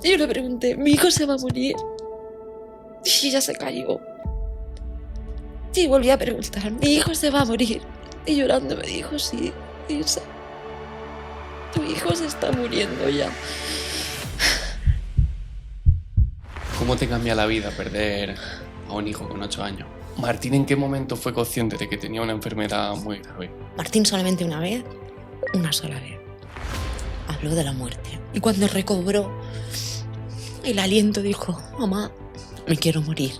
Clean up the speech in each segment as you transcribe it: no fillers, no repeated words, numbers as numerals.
Y yo le pregunté, ¿mi hijo se va a morir? Y ella se cayó. Y volví a preguntar, ¿mi hijo se va a morir? Y llorando me dijo, sí, Isa, tu hijo se está muriendo ya. ¿Cómo te cambia la vida perder a un hijo con 8 años? Martín, ¿en qué momento fue consciente de que tenía una enfermedad muy grave? Martín solamente una sola vez, habló de la muerte. Y cuando recobró el aliento dijo, mamá, me quiero morir,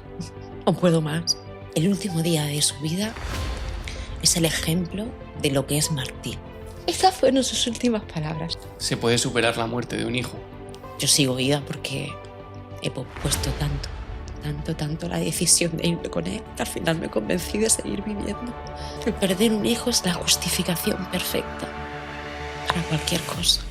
no puedo más. El último día de su vida es el ejemplo de lo que es Martín. Esas fueron sus últimas palabras. ¿Se puede superar la muerte de un hijo? Yo sigo viva porque he pospuesto tanto la decisión de irme con él, que al final me convencí de seguir viviendo. El perder un hijo es la justificación perfecta para cualquier cosa.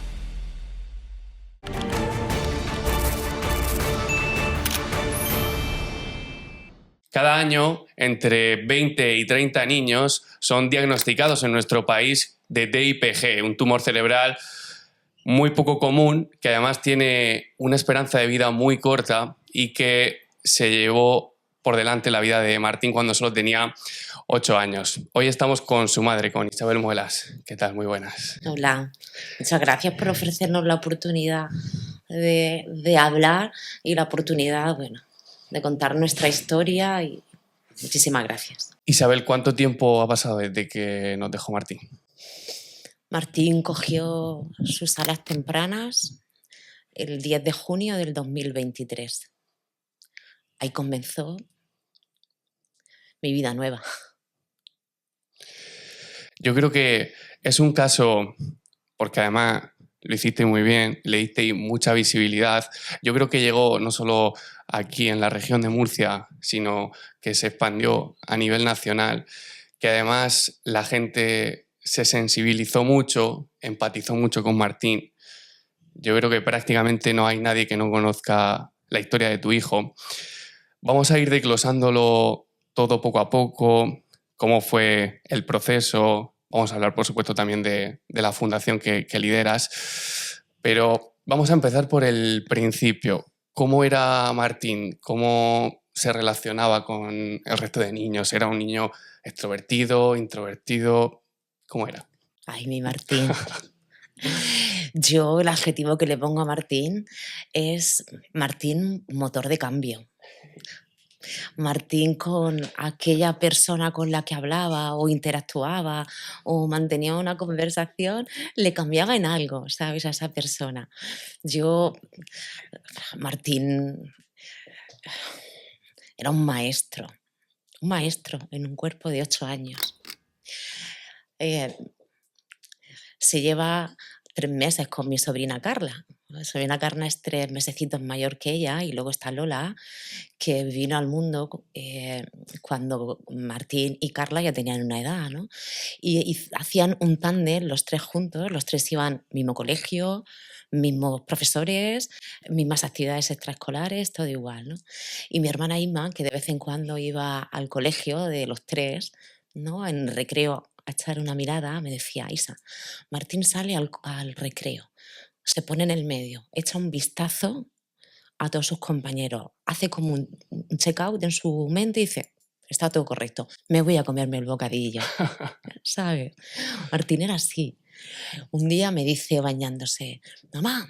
Cada año, entre 20 y 30 niños son diagnosticados en nuestro país de DIPG, un tumor cerebral muy poco común, que además tiene una esperanza de vida muy corta y que se llevó por delante la vida de Martín cuando solo tenía 8 años. Hoy estamos con su madre, con Isabel Muelas. ¿Qué tal? Muy buenas. Hola, muchas gracias por ofrecernos la oportunidad de hablar y la oportunidad, de contar nuestra historia y muchísimas gracias. Isabel, ¿cuánto tiempo ha pasado desde que nos dejó Martín? Martín cogió sus alas tempranas el 10 de junio del 2023. Ahí comenzó mi vida nueva. Yo creo que es un caso, porque además lo hiciste muy bien, le diste mucha visibilidad. Yo creo que llegó no solo aquí en la región de Murcia, sino que se expandió a nivel nacional, que además la gente se sensibilizó mucho, empatizó mucho con Martín. Yo creo que prácticamente no hay nadie que no conozca la historia de tu hijo. Vamos a ir desglosándolo todo poco a poco, cómo fue el proceso. Vamos a hablar, por supuesto, también de la fundación que lideras. Pero vamos a empezar por el principio. ¿Cómo era Martín? ¿Cómo se relacionaba con el resto de niños? ¿Era un niño extrovertido, introvertido? ¿Cómo era? Ay, mi Martín. Yo el adjetivo que le pongo a Martín es Martín motor de cambio. Martín con aquella persona con la que hablaba o interactuaba o mantenía una conversación, le cambiaba en algo, ¿sabes? A esa persona. Martín era un maestro en un cuerpo de 8 años. Se lleva 3 meses con mi sobrina Carla. Mi sobrina Carla es 3 mesecitos mayor que ella y luego está Lola, que vino al mundo cuando Martín y Carla ya tenían una edad, ¿no? Y hacían un tándem los 3 juntos, los 3 iban mismo colegio, mismos profesores, mismas actividades extraescolares, todo igual, ¿no? Y mi hermana Inma, que de vez en cuando iba al colegio de los 3, ¿no? En recreo a echar una mirada, me decía, Isa, Martín sale al recreo, se pone en el medio, echa un vistazo a todos sus compañeros, hace como un check-out en su mente y dice, está todo correcto, me voy a comerme el bocadillo, ¿sabes? Martín era así. Un día me dice bañándose, mamá,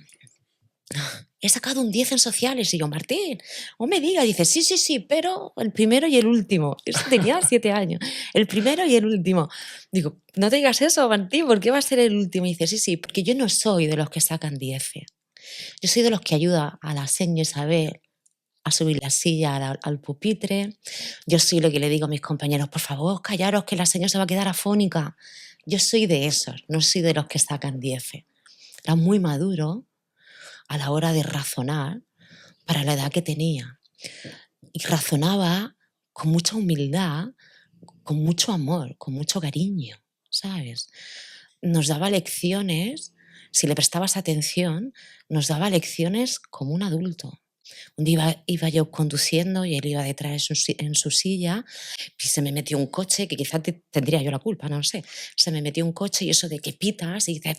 he sacado un 10 en sociales. Y yo, Martín, no me diga. Dice, sí, pero el primero y el último. Eso tenía 7 años. El primero y el último. Digo, no te digas eso, Martín, ¿por qué va a ser el último? Y dice, sí, porque yo no soy de los que sacan 10. Yo soy de los que ayuda a la señora Isabel a subir la silla al pupitre. Yo soy lo que le digo a mis compañeros, por favor, callaros que la señora se va a quedar afónica. Yo soy de esos, no soy de los que sacan 10. Era muy maduro a la hora de razonar para la edad que tenía. Y razonaba con mucha humildad, con mucho amor, con mucho cariño, ¿sabes? Nos daba lecciones, si le prestabas atención, nos daba lecciones como un adulto. Un día iba yo conduciendo y él iba detrás en su silla y se me metió un coche, que quizás tendría yo la culpa, no lo sé. Se me metió un coche y eso de que pitas y dices,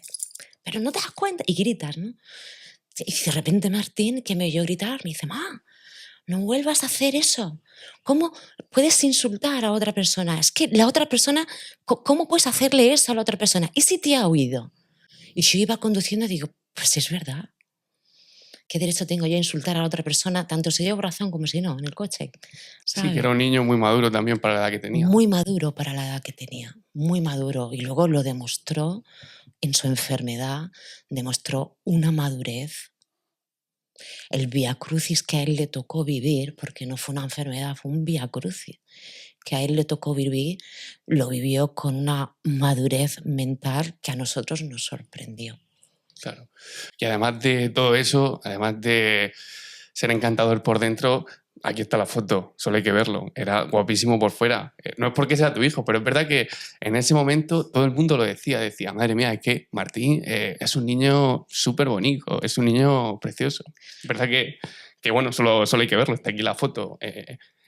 pero no te das cuenta, y gritas, ¿no? Y de repente Martín, que me oyó gritar, me dice, ma, no vuelvas a hacer eso. ¿Cómo puedes insultar a otra persona? Es que la otra persona, ¿cómo puedes hacerle eso a la otra persona? ¿Y si te ha oído? Y yo iba conduciendo y digo, pues es verdad. ¿Qué derecho tengo yo a insultar a la otra persona, tanto si llevo razón como si no, en el coche? Sí, que ¿Sabes? era un niño muy maduro también para la edad que tenía. Muy maduro para la edad que tenía, muy maduro. Y luego lo demostró en su enfermedad, demostró una madurez. El viacrucis que a él le tocó vivir, porque no fue una enfermedad, fue un viacrucis que a él le tocó vivir, lo vivió con una madurez mental que a nosotros nos sorprendió. Claro. Y además de todo eso, además de ser encantador por dentro, aquí está la foto, solo hay que verlo. Era guapísimo por fuera. No es porque sea tu hijo, pero es verdad que en ese momento todo el mundo lo decía, madre mía, es que Martín es un niño súper bonito, es un niño precioso. Es verdad que bueno, solo hay que verlo, está aquí la foto.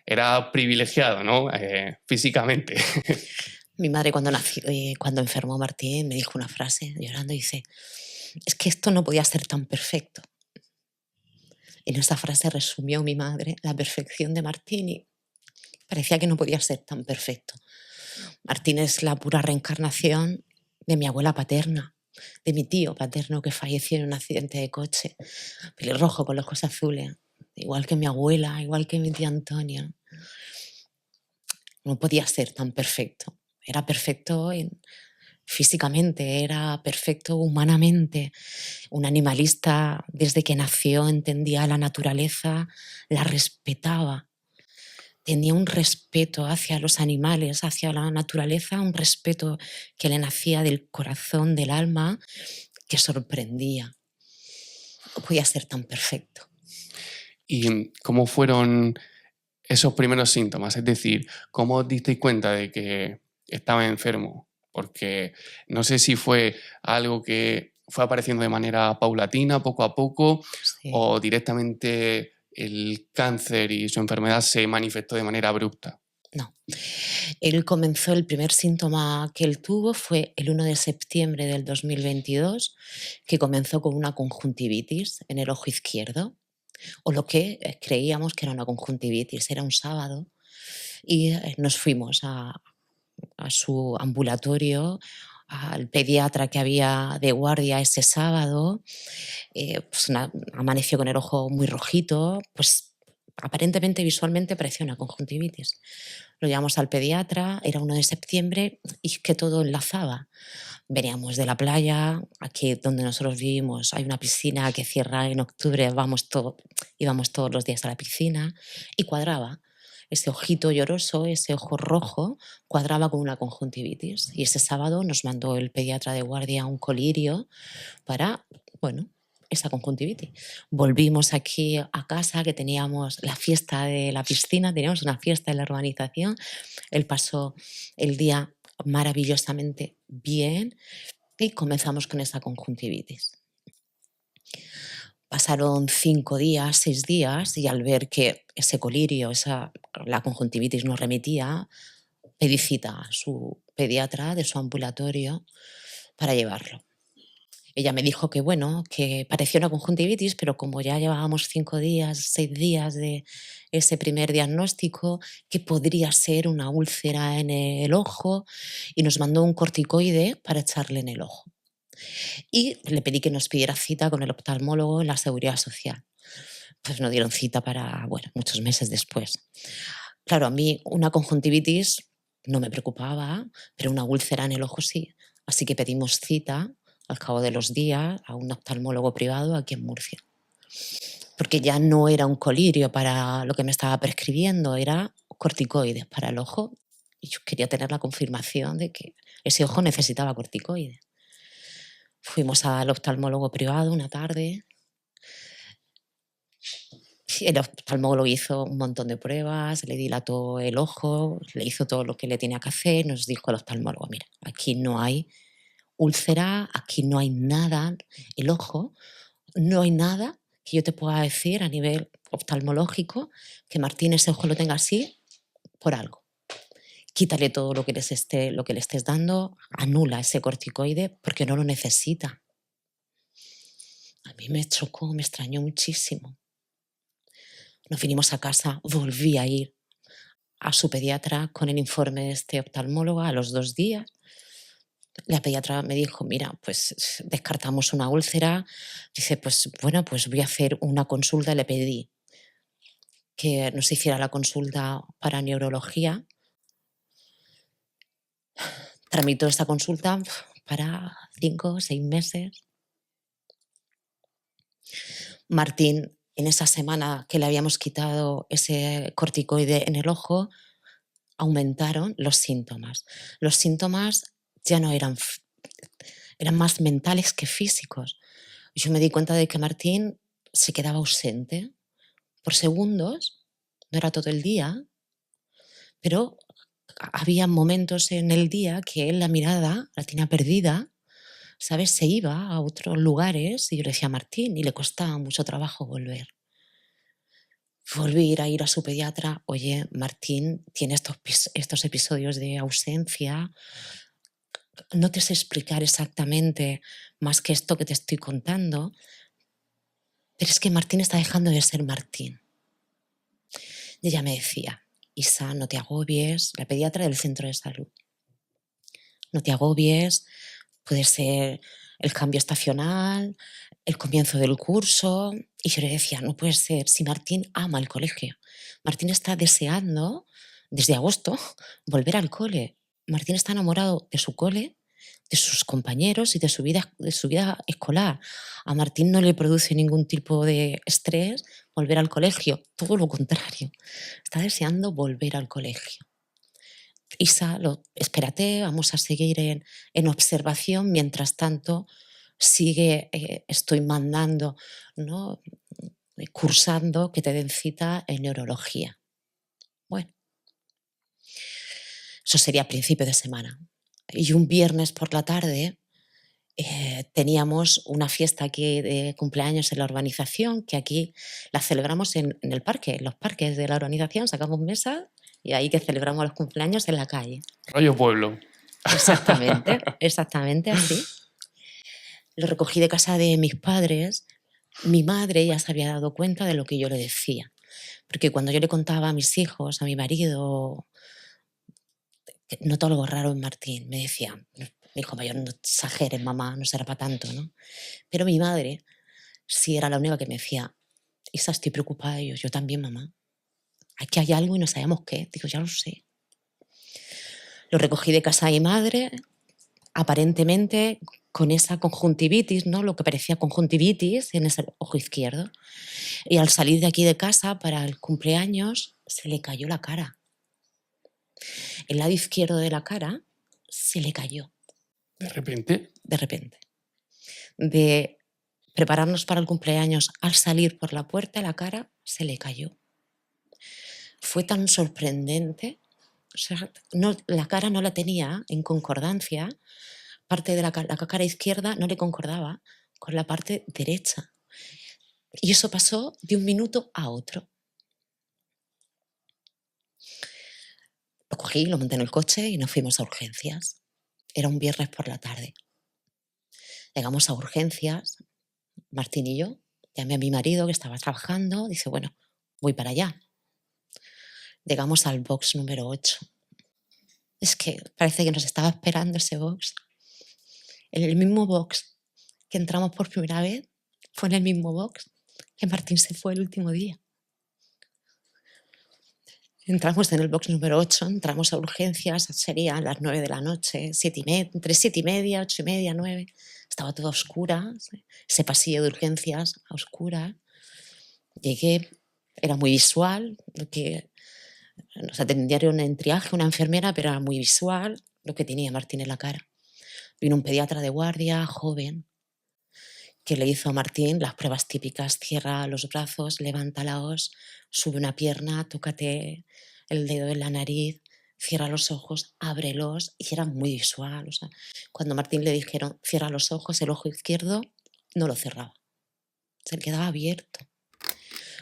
Era privilegiado, ¿no? Físicamente. Mi madre cuando enfermó Martín me dijo una frase llorando y dice, es que esto no podía ser tan perfecto. En esa frase resumió mi madre la perfección de Martín y parecía que no podía ser tan perfecto. Martín es la pura reencarnación de mi abuela paterna, de mi tío paterno que falleció en un accidente de coche, pelirrojo con los ojos azules, igual que mi abuela, igual que mi tía Antonia. No podía ser tan perfecto. Era perfecto físicamente, era perfecto humanamente. Un animalista desde que nació entendía la naturaleza, la respetaba. Tenía un respeto hacia los animales, hacia la naturaleza, un respeto que le nacía del corazón, del alma, que sorprendía. No podía ser tan perfecto. ¿Y cómo fueron esos primeros síntomas? Es decir, ¿cómo os disteis cuenta de que estaba enfermo? Porque no sé si fue algo que fue apareciendo de manera paulatina, poco a poco, Sí. o directamente el cáncer y su enfermedad se manifestó de manera abrupta. No. Él comenzó, el primer síntoma que él tuvo fue el 1 de septiembre del 2022, que comenzó con una conjuntivitis en el ojo izquierdo, o lo que creíamos que era una conjuntivitis. Era un sábado y nos fuimos a su ambulatorio, al pediatra que había de guardia ese sábado, pues amaneció con el ojo muy rojito, pues aparentemente visualmente parecía una conjuntivitis. Lo llevamos al pediatra, era 1 de septiembre y que todo enlazaba. Veníamos de la playa, aquí donde nosotros vivimos hay una piscina que cierra en octubre, íbamos todos los días a la piscina y cuadraba. Ese ojito lloroso, ese ojo rojo, cuadraba con una conjuntivitis. Y ese sábado nos mandó el pediatra de guardia un colirio para, bueno, esa conjuntivitis. Volvimos aquí a casa, que teníamos la fiesta de la piscina, teníamos una fiesta en la urbanización. Él pasó el día maravillosamente bien y comenzamos con esa conjuntivitis. Pasaron 5 días, 6 días y al ver que ese colirio, la conjuntivitis no remitía, pedí cita a su pediatra de su ambulatorio para llevarlo. Ella me dijo que bueno, que parecía una conjuntivitis, pero como ya llevábamos 5 días, 6 días de ese primer diagnóstico, que podría ser una úlcera en el ojo y nos mandó un corticoide para echarle en el ojo. Y le pedí que nos pidiera cita con el oftalmólogo en la Seguridad Social. Pues nos dieron cita para, bueno, muchos meses después. Claro, a mí una conjuntivitis no me preocupaba, pero una úlcera en el ojo sí. Así que pedimos cita al cabo de los días a un oftalmólogo privado aquí en Murcia. Porque ya no era un colirio para lo que me estaba prescribiendo, era corticoides para el ojo. Y yo quería tener la confirmación de que ese ojo necesitaba corticoides. Fuimos al oftalmólogo privado una tarde. El oftalmólogo hizo un montón de pruebas, le dilató el ojo, le hizo todo lo que le tenía que hacer. Nos dijo el oftalmólogo, mira, aquí no hay úlcera, aquí no hay nada, el ojo, no hay nada que yo te pueda decir a nivel oftalmológico que Martín ese ojo lo tenga así por algo. Quítale todo lo que le estés dando, anula ese corticoide porque no lo necesita. A mí me chocó, me extrañó muchísimo. Nos vinimos a casa, volví a ir a su pediatra con el informe de este oftalmólogo a los 2 días. La pediatra me dijo: "Mira, pues descartamos una úlcera". Dice: "Pues bueno, pues voy a hacer una consulta". Le pedí que nos hiciera la consulta para neurología. Tramitó esta consulta para 5 o 6 meses. Martín, en esa semana que le habíamos quitado ese corticoide en el ojo, aumentaron los síntomas. Los síntomas ya no eran más mentales que físicos. Yo me di cuenta de que Martín se quedaba ausente por segundos, no era todo el día, pero había momentos en el día que él la mirada la tenía perdida, ¿sabes? Se iba a otros lugares y yo le decía a Martín y le costaba mucho trabajo volver. Volví a ir a su pediatra: "Oye, Martín tiene estos episodios de ausencia, no te sé explicar exactamente más que esto que te estoy contando, pero es que Martín está dejando de ser Martín". Y ella me decía: "Isa, no te agobies", la pediatra del centro de salud, "no te agobies, puede ser el cambio estacional, el comienzo del curso". Y yo le decía: "No puede ser, si Martín ama el colegio. Martín está deseando, desde agosto, volver al cole. Martín está enamorado de su cole, de sus compañeros y de su vida escolar. A Martín no le produce ningún tipo de estrés volver al colegio, todo lo contrario. Está deseando volver al colegio. Isa, espérate, vamos a seguir en observación. Mientras tanto, estoy mandando, ¿no? Cursando que te den cita en neurología". Bueno, eso sería a principio de semana. Y un viernes por la tarde teníamos una fiesta aquí de cumpleaños en la urbanización, que aquí la celebramos en el parque, en los parques de la urbanización, sacamos mesas y ahí que celebramos los cumpleaños en la calle. Rollo pueblo. Exactamente, exactamente así. Lo recogí de casa de mis padres. Mi madre ya se había dado cuenta de lo que yo le decía, porque cuando yo le contaba a mis hijos, a mi marido, que noto algo raro en Martín, me decía: "Mi hijo mayor, no exageres, mamá, no será para tanto", ¿no? Pero mi madre sí era la única que me decía: "Isa, estoy preocupada". Y yo también, mamá. Aquí hay algo y no sabemos qué. Digo: "Ya lo sé". Lo recogí de casa de mi madre, aparentemente con esa conjuntivitis, ¿no? Lo que parecía conjuntivitis en ese ojo izquierdo. Y al salir de aquí de casa para el cumpleaños, se le cayó la cara. El lado izquierdo de la cara se le cayó De repente, de repente. De prepararnos para el cumpleaños, al salir por la puerta, la cara se le cayó. Fue tan sorprendente, o sea, la cara no la tenía en concordancia, parte de la cara izquierda no le concordaba con la parte derecha. Y eso pasó de un minuto a otro. Lo cogí, lo monté en el coche y nos fuimos a urgencias. Era un viernes por la tarde. Llegamos a urgencias, Martín y yo. Llamé a mi marido que estaba trabajando. Dice: "Bueno, voy para allá". Llegamos al box número 8. Es que parece que nos estaba esperando ese box. En el mismo box que entramos por primera vez, fue en el mismo box que Martín se fue el último día. Entramos en el box número 8, entramos a urgencias, serían las 9 de la noche, entre 7:30, 8:30, 9. Estaba todo a oscuras, ese pasillo de urgencias a oscuras. Llegué, era muy visual, lo que nos atendieron en triaje, una enfermera, pero era muy visual lo que tenía Martín en la cara. Vino un pediatra de guardia, joven, que le hizo a Martín las pruebas típicas: cierra los brazos, levántalos, sube una pierna, tócate el dedo en la nariz, cierra los ojos, ábrelos, y era muy visual. O sea, cuando a Martín le dijeron cierra los ojos, el ojo izquierdo no lo cerraba, se le quedaba abierto.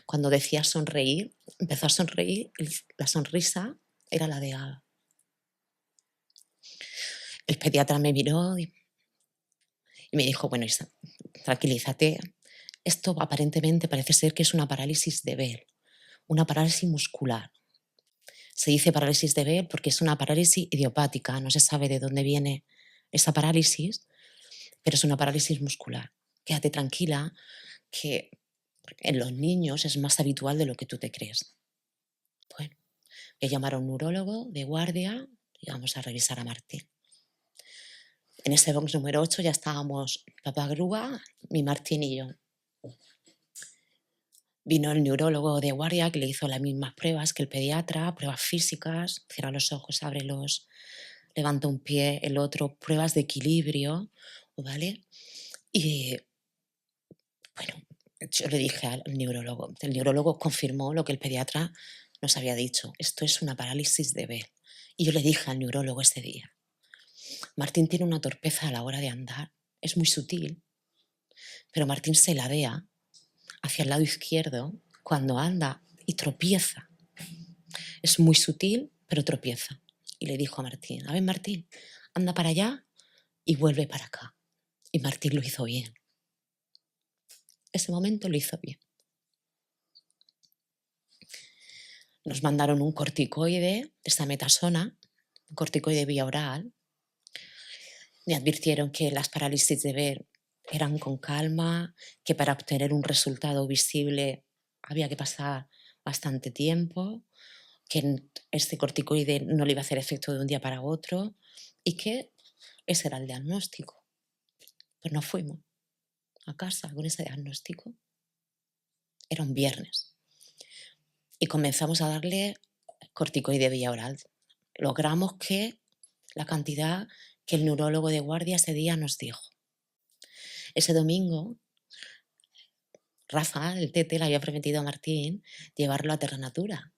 Cuando decía sonreír, empezó a sonreír, y la sonrisa era la de Ada. El pediatra me miró y me dijo: "Bueno, Isa, tranquilízate, Esto aparentemente parece ser que es una parálisis de Bell, una parálisis muscular. Se dice parálisis de Bell porque es una parálisis idiopática, no se sabe de dónde viene esa parálisis, pero es una parálisis muscular. Quédate tranquila que en los niños es más habitual de lo que tú te crees. Bueno, voy a llamar a un neurólogo de guardia y vamos a revisar a Martín. En ese box número 8 ya estábamos papá grúa, mi Martín y yo. Vino el neurólogo de guardia que le hizo las mismas pruebas que el pediatra, pruebas físicas, cierra los ojos, ábrelos, levanta un pie, el otro, pruebas de equilibrio, ¿vale? Y bueno, yo le dije al neurólogo, el neurólogo confirmó lo que el pediatra nos había dicho, esto es una parálisis de Bell. Y yo le dije al neurólogo ese día, Martín tiene una torpeza a la hora de andar, es muy sutil, pero Martín se ladea hacia el lado izquierdo cuando anda y tropieza. Es muy sutil, pero tropieza. Y le dijo a Martín, a ver Martín, anda para allá y vuelve para acá. Y Martín lo hizo bien. Ese momento lo hizo bien. Nos mandaron un corticoide, desametasona, un corticoide vía oral. Me advirtieron que las parálisis de Bell eran con calma, que para obtener un resultado visible había que pasar bastante tiempo, que este corticoide no le iba a hacer efecto de un día para otro y que ese era el diagnóstico. Pues nos fuimos a casa con ese diagnóstico. Era un viernes. Y comenzamos a darle corticoide vía oral. Logramos que la cantidad que el neurólogo de guardia ese día nos dijo. Ese domingo, Rafa, el tete, le había prometido a Martín llevarlo a Terranatura.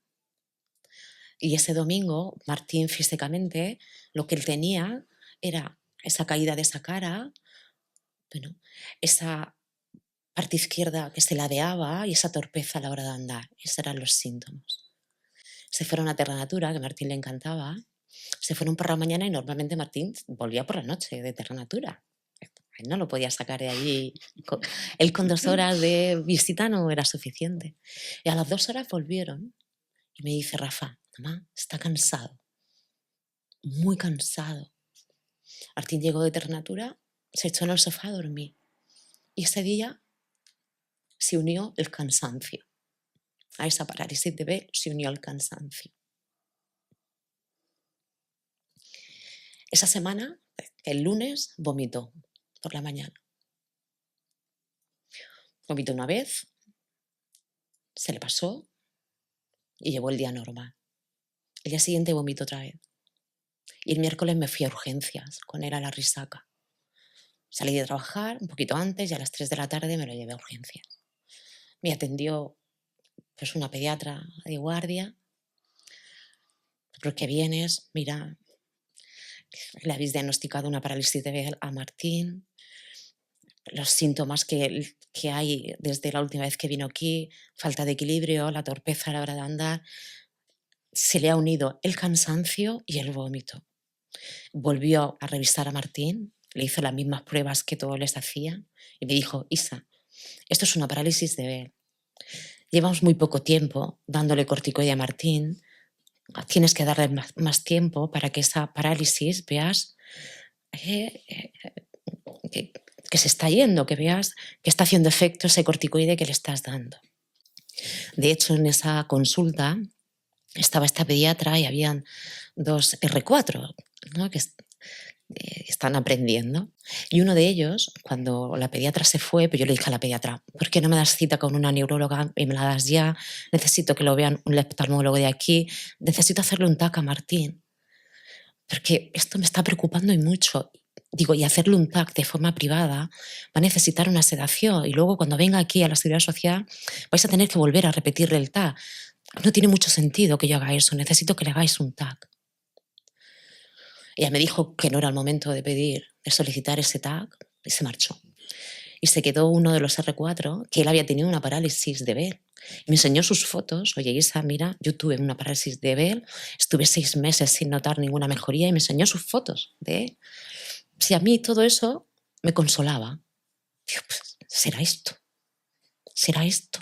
Y ese domingo, Martín físicamente, lo que él tenía era esa caída de esa cara, bueno, esa parte izquierda que se ladeaba y esa torpeza a la hora de andar. Esos eran los síntomas. Se fueron a Terranatura, que a Martín le encantaba. Se fueron por la mañana y normalmente Martín volvía por la noche de Terranatura. Él no lo podía sacar de allí. Él con 2 horas de visita no era suficiente. Y a las 2 horas volvieron y me dice, Rafa, mamá, está cansado, muy cansado. Martín llegó de Terranatura, se echó en el sofá a dormir. Y ese día se unió el cansancio. A esa parálisis de Bell se unió el cansancio. Esa semana, el lunes, vomitó por la mañana. Vomitó una vez, se le pasó y llevó el día normal. El día siguiente vomitó otra vez. Y el miércoles me fui a urgencias con él a la risaca. Salí de trabajar un poquito antes y a las 3 de la tarde me lo llevé a urgencias. Me atendió pues una pediatra de guardia. ¿Por qué vienes? Mira, le habéis diagnosticado una parálisis de Bell a Martín. Los síntomas que hay desde la última vez que vino aquí, falta de equilibrio, la torpeza a la hora de andar, se le ha unido el cansancio y el vómito. Volvió a revisar a Martín, le hizo las mismas pruebas que todos les hacían y me dijo, Isa, esto es una parálisis de Bell. Llevamos muy poco tiempo dándole corticoide a Martín, tienes que darle más tiempo para que esa parálisis veas que se está yendo, que veas que está haciendo efecto ese corticoide que le estás dando. De hecho, en esa consulta estaba esta pediatra y habían 2 R4, ¿no? que están aprendiendo. Y uno de ellos, cuando la pediatra se fue, pues yo le dije a la pediatra, ¿por qué no me das cita con una neuróloga y me la das ya? Necesito que lo vean un oftalmólogo de aquí, necesito hacerle un TAC a Martín, porque esto me está preocupando y mucho. Digo, y hacerle un TAC de forma privada va a necesitar una sedación y luego cuando venga aquí a la Seguridad Social vais a tener que volver a repetirle el TAC. No tiene mucho sentido que yo haga eso, necesito que le hagáis un TAC. Ella me dijo que no era el momento de solicitar ese TAC y se marchó. Y se quedó uno de los R4, que él había tenido una parálisis de Bell. Y me enseñó sus fotos. Oye, Isa, mira, yo tuve una parálisis de Bell, estuve 6 meses sin notar ninguna mejoría y me enseñó sus fotos de él. Si a mí todo eso me consolaba. Digo, pues será esto. ¿Será esto?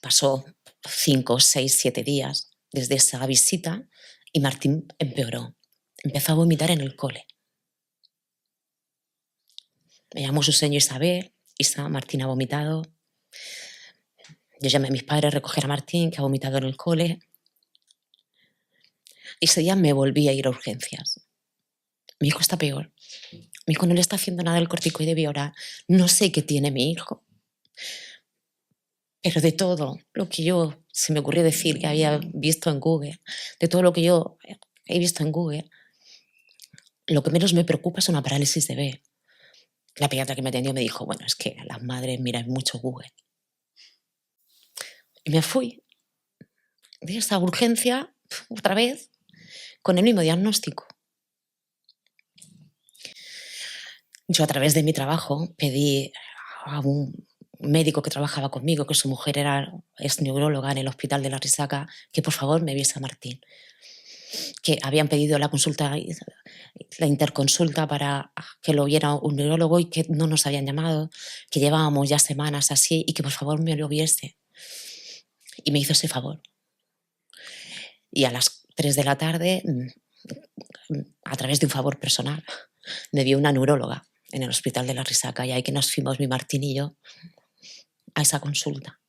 Pasó 5, 6, 7 días desde esa visita y Martín empeoró. Empezó a vomitar en el cole. Me llamó su señora Isabel. Isa, Martín ha vomitado. Yo llamé a mis padres a recoger a Martín, que ha vomitado en el cole. Y ese día me volví a ir a urgencias. Mi hijo está peor. Mi hijo no le está haciendo nada el corticoide bioral. No sé qué tiene mi hijo. Pero de todo lo que yo se me ocurrió decir que había visto en Google, de todo lo que yo he visto en Google, lo que menos me preocupa es una parálisis de B. La pediatra que me atendió me dijo, bueno, es que las madres miran mucho Google. Y me fui de esa urgencia otra vez con el mismo diagnóstico. Yo a través de mi trabajo pedí a un médico que trabajaba conmigo, que su mujer es neuróloga en el hospital de La Risaca, que por favor me viese a Martín. Que habían pedido la consulta, la interconsulta para que lo viera un neurólogo y que no nos habían llamado, que llevábamos ya semanas así y que por favor me lo viese. Y me hizo ese favor. Y a las 3 de la tarde, a través de un favor personal, me vio una neuróloga en el hospital de La Risaca y ahí que nos fuimos mi Martín y yo a esa consulta.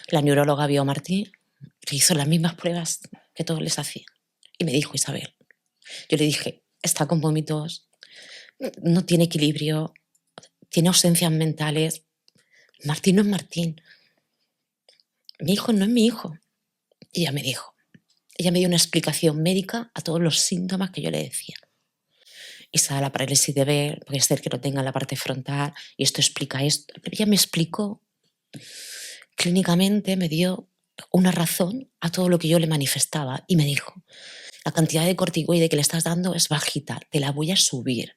La neuróloga vio a Martín, le hizo las mismas pruebas que todos les hacían y me dijo, Isabel, yo le dije, está con vómitos, no tiene equilibrio, tiene ausencias mentales, Martín no es Martín, mi hijo no es mi hijo. Y ella me dijo, ella me dio una explicación médica a todos los síntomas que yo le decía. Esa la parálisis de ver, puede ser que lo tenga en la parte frontal y esto explica esto. Pero ella me explicó clínicamente, me dio una razón a todo lo que yo le manifestaba y me dijo, la cantidad de corticoide que le estás dando es bajita, te la voy a subir.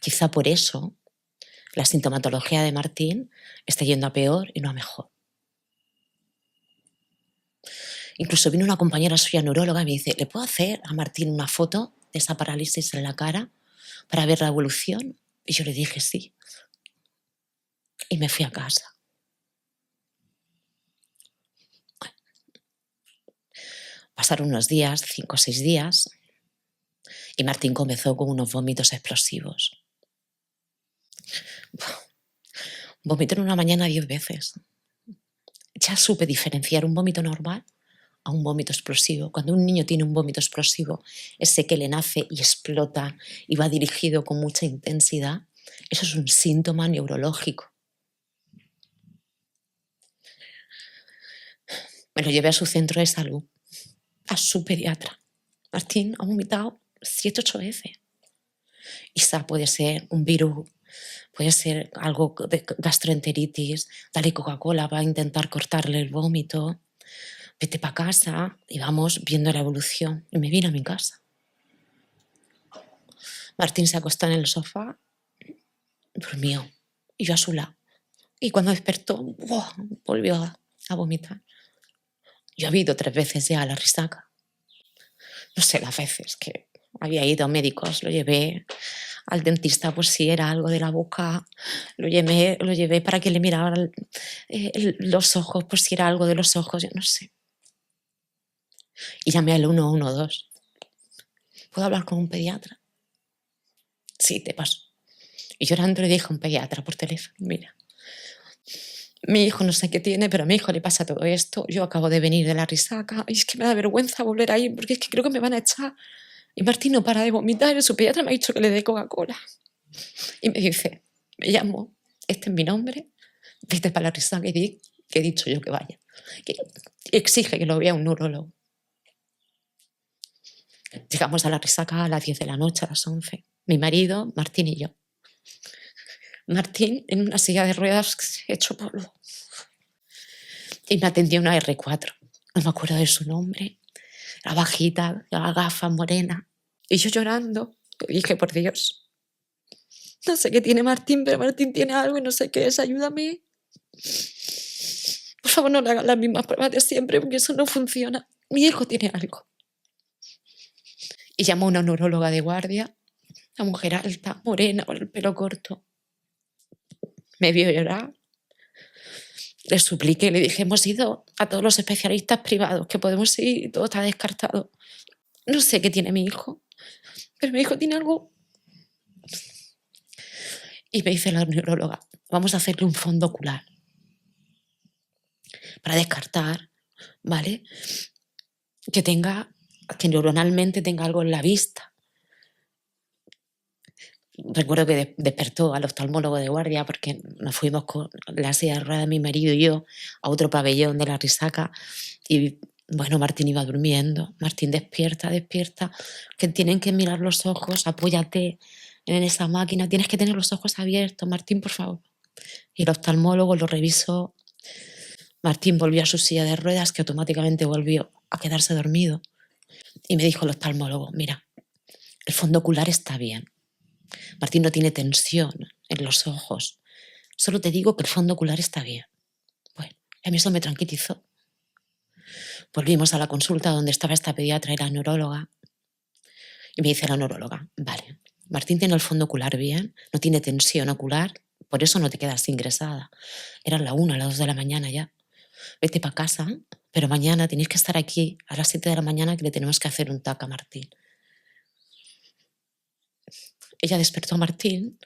Quizá por eso la sintomatología de Martín está yendo a peor y no a mejor. Incluso vino una compañera suya neuróloga y me dice, ¿le puedo hacer a Martín una foto de esa parálisis en la cara para ver la evolución? Y yo le dije sí. Y me fui a casa. Pasaron unos días, 5 o 6 días, y Martín comenzó con unos vómitos explosivos. Vomitó en una mañana 10 veces. Ya supe diferenciar un vómito normal a un vómito explosivo. Cuando un niño tiene un vómito explosivo, ese que le nace y explota y va dirigido con mucha intensidad, eso es un síntoma neurológico. Me lo llevé a su centro de salud, a su pediatra. Martín ha vomitado 7 o 8 veces. Quizá puede ser un virus, puede ser algo de gastroenteritis, dale Coca-Cola, va a intentar cortarle el vómito, vete para casa y vamos viendo la evolución. Y me vine a mi casa. Martín se acostó en el sofá, durmió, y yo a su lado. Y cuando despertó, volvió a vomitar. Yo he ido 3 veces ya a La Risaca. No sé las veces que había ido a médicos, lo llevé al dentista por si era algo de la boca, lo llevé para que le miraran los ojos por si era algo de los ojos, yo no sé. Y llamé al 112. ¿Puedo hablar con un pediatra? Sí, te paso. Y llorando le dije a un pediatra por teléfono, mira, mi hijo no sé qué tiene, pero a mi hijo le pasa todo esto, yo acabo de venir de La Risaca, y es que me da vergüenza volver ahí porque es que creo que me van a echar. Y Martín no para de vomitar y su pediatra me ha dicho que le dé Coca-Cola. Y me dice, me llamo, este es mi nombre, vete para La Risaca y di que he dicho yo que vaya. Que exige que lo vea un neurólogo. Llegamos a La Risaca a las 10 de la noche, a las 11. Mi marido, Martín y yo. Martín en una silla de ruedas hecho polvo. Y me atendió una R4. No me acuerdo de su nombre. Era bajita, llevaba gafas, morena. Y yo llorando, le dije, por Dios, no sé qué tiene Martín, pero Martín tiene algo y no sé qué es, ayúdame. Por favor, no le hagan las mismas pruebas de siempre, porque eso no funciona. Mi hijo tiene algo. Y llamó a una neuróloga de guardia una mujer alta, morena, con el pelo corto. Me vio llorar. Le supliqué, le dije, hemos ido a todos los especialistas privados que podemos ir y todo está descartado. No sé qué tiene mi hijo, pero mi hijo tiene algo. Y me dice la neuróloga, vamos a hacerle un fondo ocular para descartar, ¿vale? Que neuronalmente tenga algo en la vista. Recuerdo que despertó al oftalmólogo de guardia porque nos fuimos con la silla de ruedas, mi marido y yo, a otro pabellón de la Risaca y bueno, Martín iba durmiendo. Martín, despierta, despierta, que tienen que mirar los ojos, apóyate en esa máquina, tienes que tener los ojos abiertos, Martín, por favor. Y el oftalmólogo lo revisó. Martín volvió a su silla de ruedas, que automáticamente volvió a quedarse dormido. Y me dijo el oftalmólogo, mira, el fondo ocular está bien. Martín no tiene tensión en los ojos. Solo te digo que el fondo ocular está bien. Bueno, a mí eso me tranquilizó. Volvimos a la consulta donde estaba esta pediatra y la neuróloga. Y me dice la neuróloga, vale, Martín tiene el fondo ocular bien, no tiene tensión ocular, por eso no te quedas ingresada. Eran la 1, las 2 de la mañana ya. Vete para casa, pero mañana tenéis que estar aquí a las 7 de la mañana que le tenemos que hacer un TAC a Martín. Ella despertó a Martín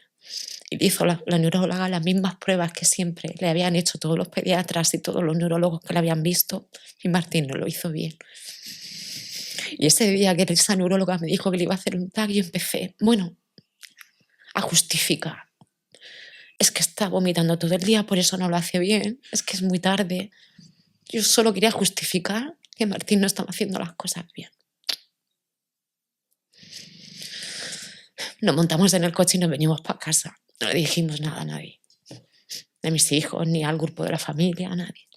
y le hizo la neuróloga las mismas pruebas que siempre le habían hecho todos los pediatras y todos los neurólogos que le habían visto, y Martín no lo hizo bien. Y ese día que esa neuróloga me dijo que le iba a hacer un TAC, yo empecé, a justificar. Es que está vomitando todo el día, por eso no lo hace bien, es que es muy tarde. Yo solo quería justificar que Martín no estaba haciendo las cosas bien. Nos montamos en el coche y nos venimos para casa. No le dijimos nada a nadie. De mis hijos, ni al grupo de la familia, a nadie.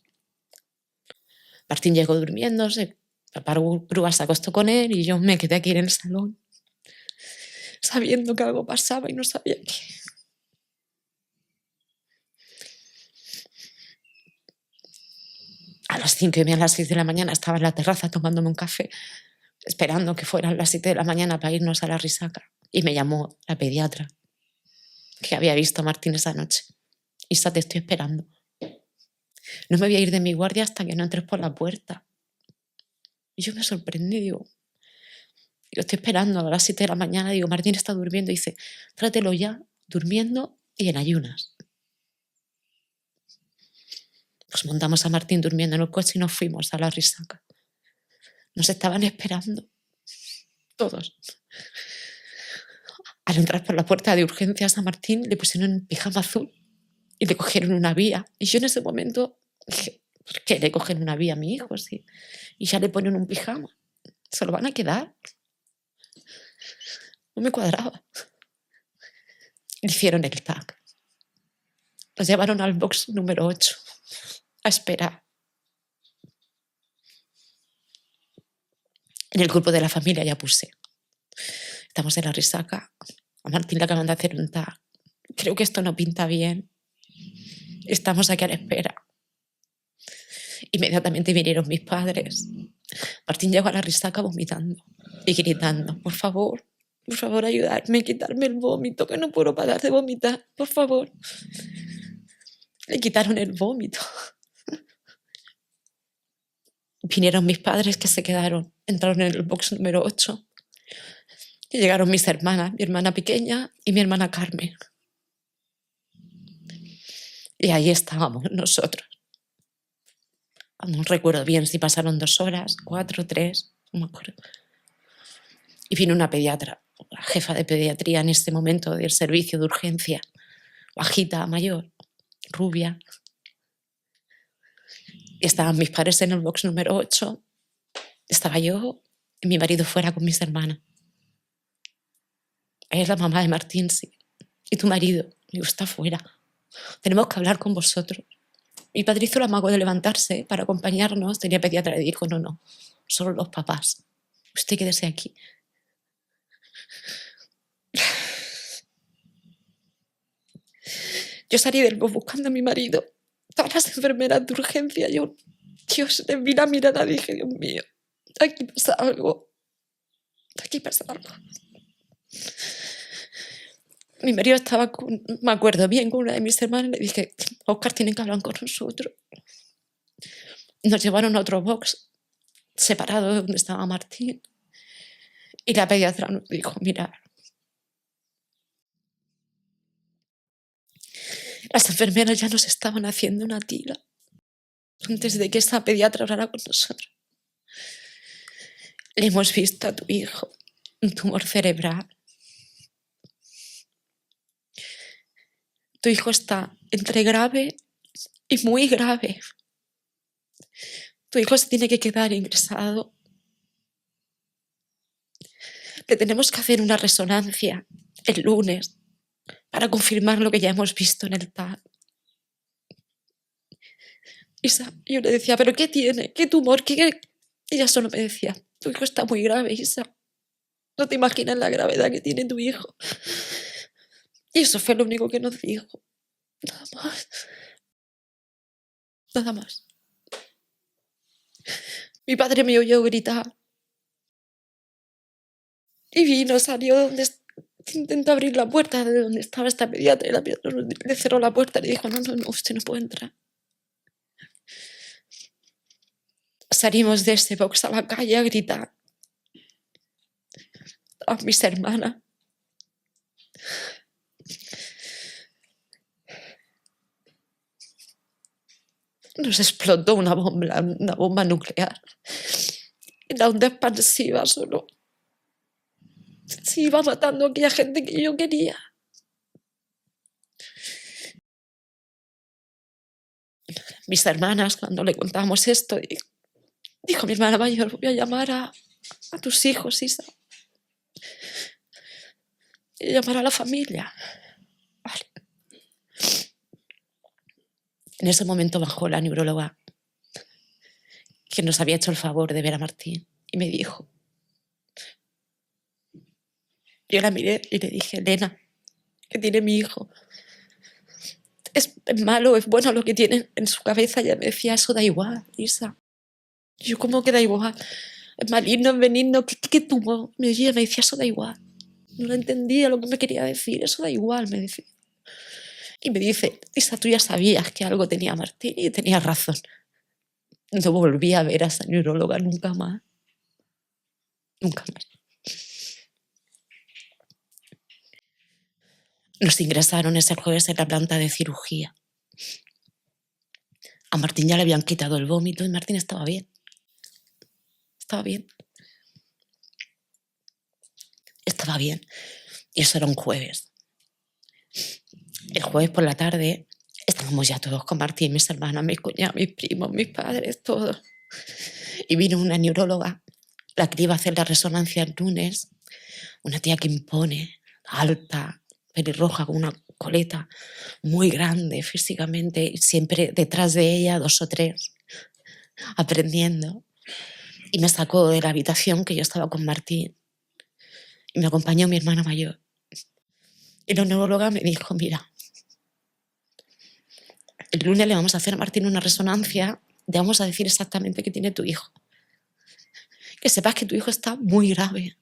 Martín llegó durmiéndose, papá Grúa se acostó con él y yo me quedé aquí en el salón, sabiendo que algo pasaba y no sabía qué. A las 5:30, a las 6 de la mañana estaba en la terraza tomándome un café, esperando que fueran las 7 de la mañana para irnos a la Risaca. Y me llamó la pediatra, que había visto a Martín esa noche. Isa, te estoy esperando. No me voy a ir de mi guardia hasta que no entres por la puerta. Y yo me sorprendí, digo, estoy esperando a las 7 de la mañana, digo, Martín está durmiendo. Y dice, trátelo ya, durmiendo y en ayunas. Pues montamos a Martín durmiendo en el coche y nos fuimos a la Risaca. Nos estaban esperando, todos. Al entrar por la puerta de urgencias a Martín le pusieron un pijama azul y le cogieron una vía. Y yo en ese momento dije, ¿por qué le cogen una vía a mi hijo? Sí. Y ya le ponen un pijama. ¿Se lo van a quedar? No me cuadraba. Le hicieron el TAC. Nos llevaron al box número 8 a esperar. En el grupo de la familia ya puse. Estamos en la Risaca. A Martín le acaban de hacer un TAC. Creo que esto no pinta bien. Estamos aquí a la espera. Inmediatamente vinieron mis padres. Martín llegó a la Risaca vomitando y gritando, por favor, ayudarme, quitarme el vómito, que no puedo parar de vomitar, por favor. Le quitaron el vómito. Vinieron mis padres, que se quedaron, entraron en el box número 8 y llegaron mis hermanas, mi hermana pequeña y mi hermana Carmen. Y ahí estábamos nosotros. No recuerdo bien si pasaron 2 horas, 4, 3, no me acuerdo. Y vino una pediatra, la jefa de pediatría en este momento del servicio de urgencia, bajita, mayor, rubia. Y estaban mis padres en el box número 8, estaba yo y mi marido fuera con mis hermanas. Es la mamá de Martín, sí. ¿Y tu marido? Digo, está fuera. Tenemos que hablar con vosotros. Mi padre hizo el amago de levantarse para acompañarnos. Tenía pediatra y dijo, no, solo los papás. Usted quédese aquí. Yo salí del bus buscando a mi marido. Todas las enfermeras de urgencia. Yo, Dios, les vi la mirada y dije, Dios mío, aquí pasa algo. Aquí pasa algo. mi marido estaba me acuerdo bien, con una de mis hermanas, y le dije, Óscar, tienen que hablar con nosotros. Nos llevaron a otro box separado de donde estaba Martín. Y la pediatra nos dijo, mira, las enfermeras ya nos estaban haciendo una tira antes de que esa pediatra hablara con nosotros. Le hemos visto a tu hijo un tumor cerebral. Tu hijo está entre grave y muy grave. Tu hijo se tiene que quedar ingresado. Le tenemos que hacer una resonancia el lunes para confirmar lo que ya hemos visto en el TAC. Isa, yo le decía, ¿pero qué tiene? ¿Qué tumor? ¿Qué? Y ella solo me decía, tu hijo está muy grave, Isa. No te imaginas la gravedad que tiene tu hijo. Y eso fue lo único que nos dijo. Nada más. Nada más. Mi padre me oyó gritar. Y vino, salió donde intentó abrir la puerta de donde estaba esta pediatra. Y la pediatra le cerró la puerta y le dijo, no, usted no puede entrar. Salimos de ese box a la calle a gritar. A mis hermanas. Nos explotó una bomba nuclear. La onda expansiva solo se iba matando a aquella gente que yo quería. Mis hermanas, cuando le contamos esto, dijo mi hermana mayor, voy a llamar a tus hijos, Isa. Y llamar a la familia. Vale. En ese momento bajó la neuróloga que nos había hecho el favor de ver a Martín y me dijo, yo la miré y le dije, Elena, ¿qué tiene mi hijo? ¿Es malo, es bueno lo que tiene en su cabeza? Y ella me decía, eso da igual, Isa. Yo, ¿cómo que da igual? Es maligno, es benigno, ¿qué tuvo? Me decía, eso da igual. No entendía lo que me quería decir, eso da igual, me decía. Y me dice, Isa, tú ya sabías que algo tenía Martín, y tenía razón. No volví a ver a esa neuróloga nunca más. Nunca más. Nos ingresaron ese jueves en la planta de cirugía. A Martín ya le habían quitado el vómito y Martín estaba bien. Estaba bien. Estaba bien. Y eso era un jueves. El jueves por la tarde estábamos ya todos con Martín, mis hermanas, mis cuñados, mis primos, mis padres, todos. Y vino una neuróloga, la que iba a hacer la resonancia el lunes, una tía que impone, alta, pelirroja, con una coleta muy grande físicamente, y siempre detrás de ella 2 o 3, aprendiendo. Y me sacó de la habitación que yo estaba con Martín y me acompañó mi hermana mayor. Y la neuróloga me dijo, mira, el lunes le vamos a hacer a Martín una resonancia, le vamos a decir exactamente qué tiene tu hijo. Que sepas que tu hijo está muy grave.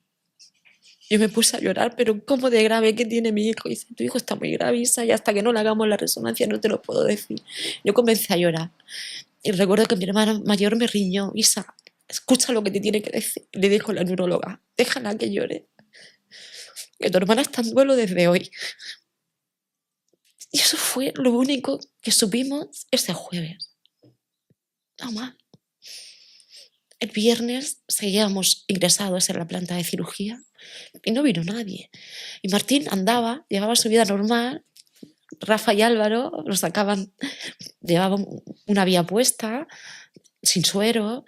Yo me puse a llorar, pero ¿cómo de grave que tiene mi hijo? Y dice, tu hijo está muy grave, Isa, y hasta que no le hagamos la resonancia no te lo puedo decir. Yo comencé a llorar. Y recuerdo que mi hermana mayor me riñó, Isa, escucha lo que te tiene que decir. Le dijo la neuróloga, déjala que llore. Que tu hermana está en duelo desde hoy. Y eso fue lo único que supimos ese jueves. Nada más. El viernes seguíamos ingresados en la planta de cirugía y no vino nadie. Y Martín andaba, llevaba su vida normal. Rafa y Álvaro lo sacaban, llevaban una vía puesta, sin suero,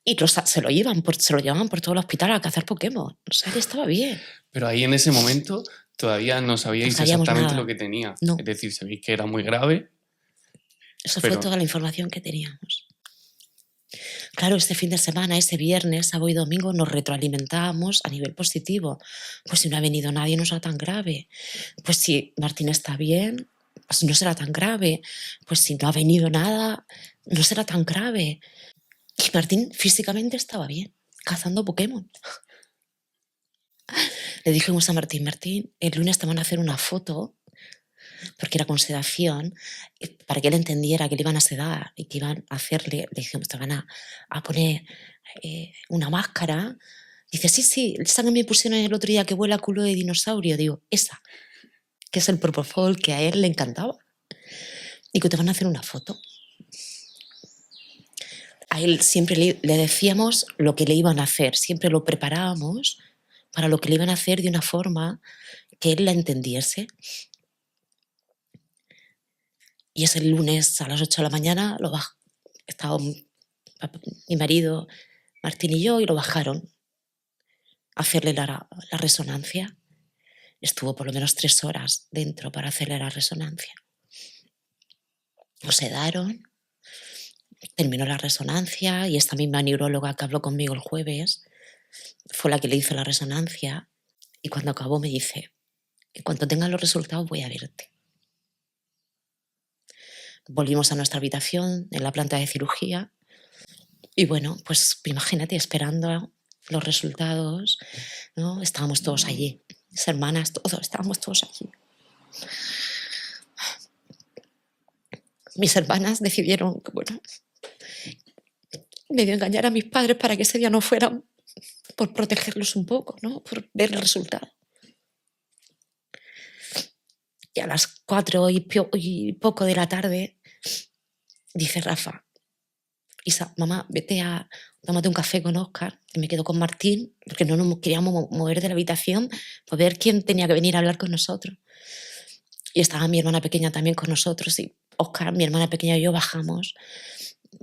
y se lo llevaban por todo el hospital a cazar Pokémon. O sea, que estaba bien. Pero ahí en ese momento todavía no sabíais exactamente lo que tenía. No. Es decir, sabéis que era muy grave. Eso fue toda la información que teníamos. Claro, este fin de semana, ese viernes, sábado y domingo, nos retroalimentábamos a nivel positivo. Pues si no ha venido nadie, no será tan grave. Pues si Martín está bien, pues no será tan grave. Pues si no ha venido nada, no será tan grave. Y Martín físicamente estaba bien, cazando Pokémon. Le dijimos a Martín, Martín, el lunes te van a hacer una foto, porque era con sedación, para que él entendiera que le iban a sedar y que iban a hacerle, le dijimos, te van a poner una máscara. Dice, sí, esa que me pusieron el otro día que vuela culo de dinosaurio. Digo, esa, que es el propofol que a él le encantaba. Y que te van a hacer una foto. A él siempre le decíamos lo que le iban a hacer, siempre lo preparábamos para lo que le iban a hacer de una forma que él la entendiese. Y ese lunes a las 8 de la mañana estaba mi marido, Martín y yo, y lo bajaron a hacerle la resonancia. Estuvo por lo menos 3 horas dentro para hacerle la resonancia. Lo sedaron, terminó la resonancia y esta misma neuróloga que habló conmigo el jueves fue la que le hizo la resonancia y cuando acabó me dice, en cuanto tenga los resultados voy a verte. Volvimos a nuestra habitación en la planta de cirugía y bueno, pues imagínate esperando los resultados, ¿no? Estábamos todos allí, mis hermanas, todos, estábamos todos allí. Mis hermanas decidieron, bueno, medio engañar a mis padres para que ese día no fueran, por protegerlos un poco, ¿no? Por ver el resultado. Y a las 4 y poco de la tarde dice Rafa, Isa, mamá, tómate un café con Óscar. Y me quedo con Martín, porque no nos queríamos mover de la habitación para ver quién tenía que venir a hablar con nosotros. Y estaba mi hermana pequeña también con nosotros y Óscar, mi hermana pequeña y yo bajamos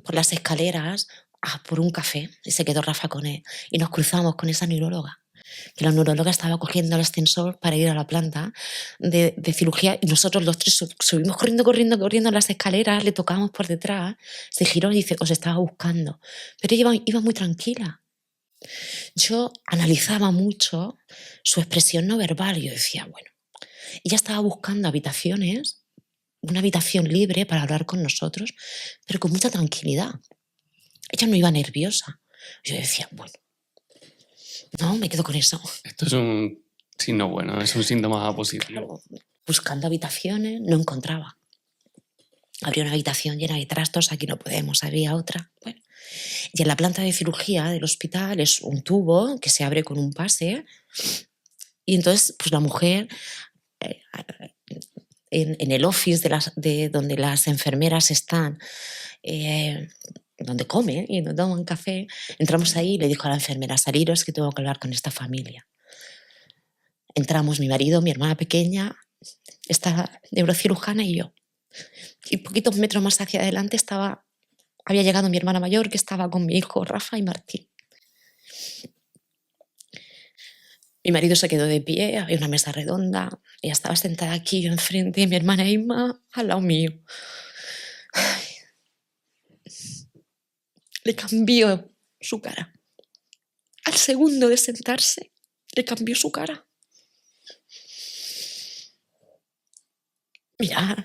por las escaleras por un café y se quedó Rafa con él. Y nos cruzamos con esa neuróloga, que la neuróloga estaba cogiendo el ascensor para ir a la planta de cirugía y nosotros los tres subimos corriendo las escaleras, le tocábamos por detrás, se giró y dice, os estaba buscando. Pero ella iba muy tranquila. Yo analizaba mucho su expresión no verbal y yo decía, bueno, ella estaba buscando habitaciones, una habitación libre para hablar con nosotros, pero con mucha tranquilidad. Ella no iba nerviosa. Yo decía, bueno, no, me quedo con eso. Esto es un signo bueno, es un síntoma positivo. Claro, buscando habitaciones, no encontraba. Habría una habitación llena de trastos, aquí no podemos, había otra. Bueno. Y en la planta de cirugía del hospital es un tubo que se abre con un pase y entonces pues la mujer en el office de donde las enfermeras están, donde comen y donde toman café, entramos ahí y le dijo a la enfermera, saliros que tengo que hablar con esta familia. Entramos mi marido, mi hermana pequeña, esta neurocirujana y yo. Y poquitos metros más hacia adelante había llegado mi hermana mayor que estaba con mi hijo Rafa y Martín. Mi marido se quedó de pie, había una mesa redonda, ella estaba sentada aquí, yo enfrente, y mi hermana Inma al lado mío. Ay. Le cambió su cara. Al segundo de sentarse, le cambió su cara. Mirad,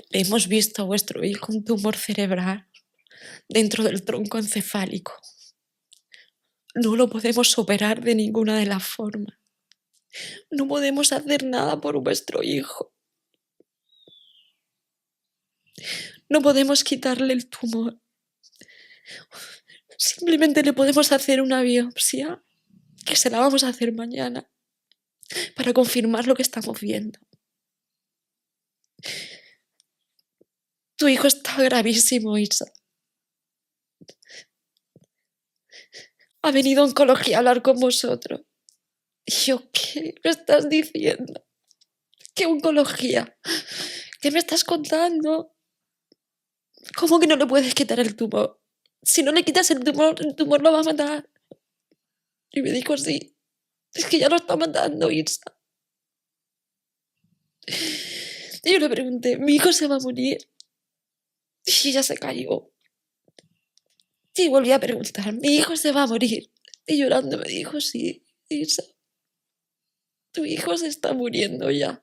le hemos visto a vuestro hijo un tumor cerebral dentro del tronco encefálico. No lo podemos operar de ninguna de las formas. No podemos hacer nada por vuestro hijo. No podemos quitarle el tumor. Simplemente le podemos hacer una biopsia, que se la vamos a hacer mañana, para confirmar lo que estamos viendo. Tu hijo está gravísimo, Isa. Ha venido a oncología a hablar con vosotros. Y yo, ¿qué me estás diciendo? ¿Qué oncología? ¿Qué me estás contando? ¿Cómo que no le puedes quitar el tumor? Si no le quitas el tumor lo va a matar. Y me dijo, sí, es que ya lo está matando, Isa. Y yo le pregunté, ¿mi hijo se va a morir? Y ella se cayó. Y volví a preguntar, ¿mi hijo se va a morir? Y llorando me dijo, sí, Isa, tu hijo se está muriendo ya.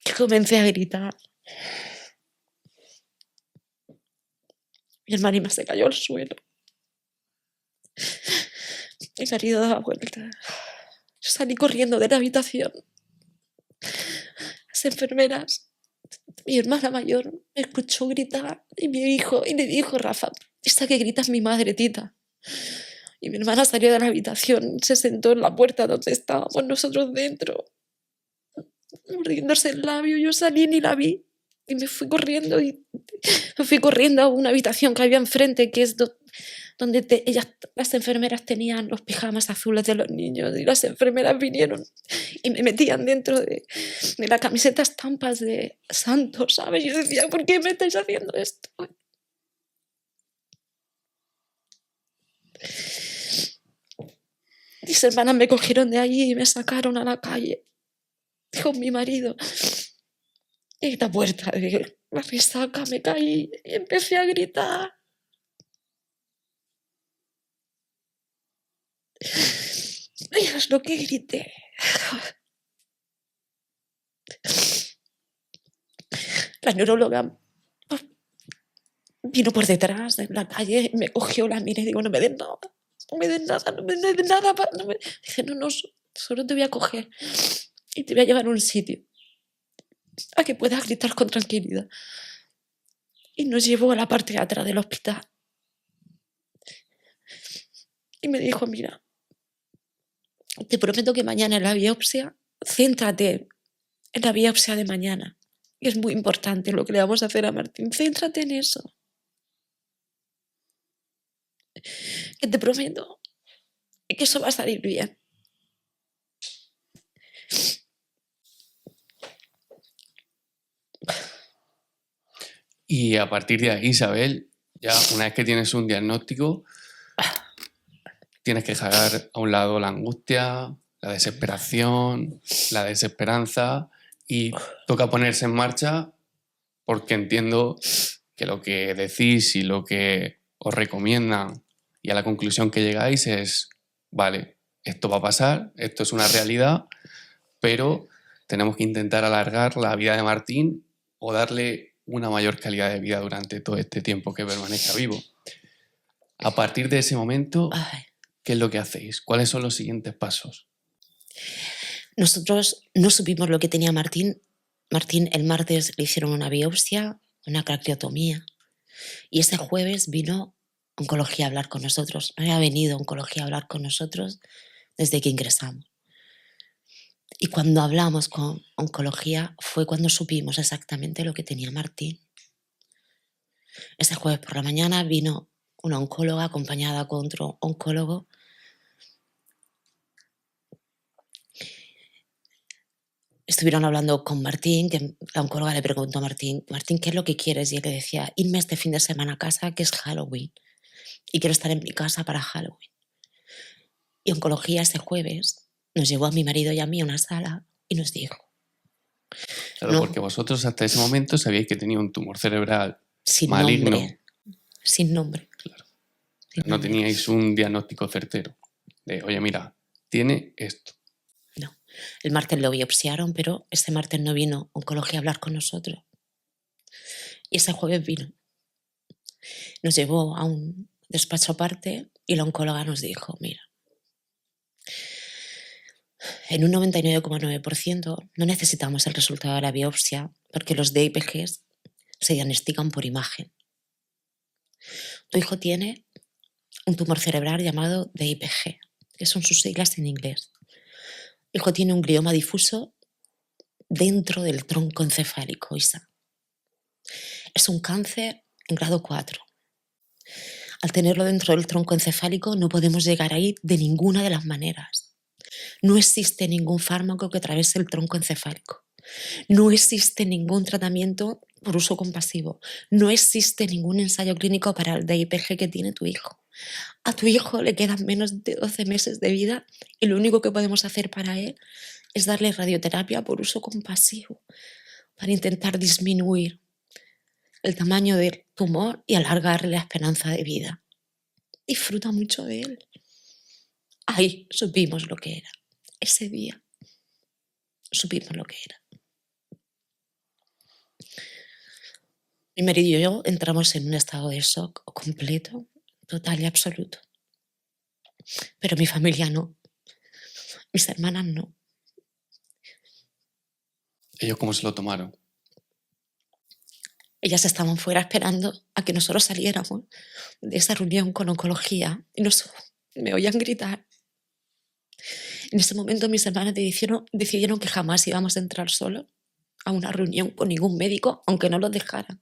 Y comencé a gritar. Mi hermana se cayó al suelo. Mi marido daba vueltas. Yo salí corriendo de la habitación. Las enfermeras, mi hermana mayor, me escuchó gritar y le dijo, Rafa, esta que grita es mi madre, tita. Y mi hermana salió de la habitación, se sentó en la puerta donde estábamos nosotros dentro, mordiéndose el labio. Yo salí ni la vi y me fui corriendo a una habitación que había enfrente, que es donde las enfermeras tenían los pijamas azules de los niños, y las enfermeras vinieron y me metían dentro de la camiseta estampas de santos, ¿sabes? Yo decía, ¿por qué me estáis haciendo esto? Mis hermanas me cogieron de allí y me sacaron a la calle con mi marido. Y en la puerta de la resaca me caí y empecé a gritar. Y es lo que grité. La neuróloga vino por detrás en la calle, me cogió, la miré y digo, no me den nada, no me den nada, no me den nada. Dice, no, solo te voy a coger y te voy a llevar a un sitio a que puedas gritar con tranquilidad. Y nos llevó a la parte de atrás del hospital. Y me dijo, mira, te prometo que mañana en la biopsia, céntrate en la biopsia de mañana. Y es muy importante lo que le vamos a hacer a Martín. Céntrate en eso. Que te prometo que eso va a salir bien. Y a partir de ahí, Isabel, ya una vez que tienes un diagnóstico, tienes que dejar a un lado la angustia, la desesperación, la desesperanza, y toca ponerse en marcha, porque entiendo que lo que decís y lo que os recomiendan y a la conclusión que llegáis es, vale, esto va a pasar, esto es una realidad, pero tenemos que intentar alargar la vida de Martín o darle una mayor calidad de vida durante todo este tiempo que permanezca vivo. A partir de ese momento, ¿qué es lo que hacéis? ¿Cuáles son los siguientes pasos? Nosotros no supimos lo que tenía Martín. Martín el martes le hicieron una biopsia, una traqueotomía, y ese jueves vino Oncología a hablar con nosotros. No había venido Oncología a hablar con nosotros desde que ingresamos. Y cuando hablamos con Oncología fue cuando supimos exactamente lo que tenía Martín. Ese jueves por la mañana vino una oncóloga acompañada con otro oncólogo. Estuvieron hablando con Martín, que la oncóloga le preguntó a Martín, ¿qué es lo que quieres? Y él le decía, irme este fin de semana a casa, que es Halloween, y quiero estar en mi casa para Halloween. Y Oncología ese jueves nos llevó a mi marido y a mí a una sala y nos dijo. Claro, porque vosotros hasta ese momento sabíais que tenía un tumor cerebral sin maligno. Nombre, sin nombre. Claro. No teníais un diagnóstico certero de, oye, mira, tiene esto. No. El martes lo biopsiaron, pero ese martes no vino Oncología a hablar con nosotros. Y ese jueves vino. Nos llevó a un despacho aparte y la oncóloga nos dijo, mira, en un 99,9% no necesitamos el resultado de la biopsia porque los DIPGs se diagnostican por imagen. Tu hijo tiene un tumor cerebral llamado DIPG, que son sus siglas en inglés. El hijo tiene un glioma difuso dentro del tronco encefálico, Isa. Es un cáncer en grado 4. Al tenerlo dentro del tronco encefálico no podemos llegar ahí de ninguna de las maneras. No existe ningún fármaco que atraviese el tronco encefálico. No existe ningún tratamiento por uso compasivo. No existe ningún ensayo clínico para el DIPG que tiene tu hijo. A tu hijo le quedan menos de 12 meses de vida y lo único que podemos hacer para él es darle radioterapia por uso compasivo para intentar disminuir el tamaño del tumor y alargarle la esperanza de vida. Disfruta mucho de él. Ahí supimos lo que era. Ese día supimos lo que era. Mi marido y yo entramos en un estado de shock completo, total y absoluto. Pero mi familia no, mis hermanas no. ¿Ellos cómo se lo tomaron? Ellas estaban fuera esperando a que nosotros saliéramos de esa reunión con oncología y me oían gritar. En ese momento mis hermanas decidieron que jamás íbamos a entrar solos a una reunión con ningún médico, aunque no los dejaran.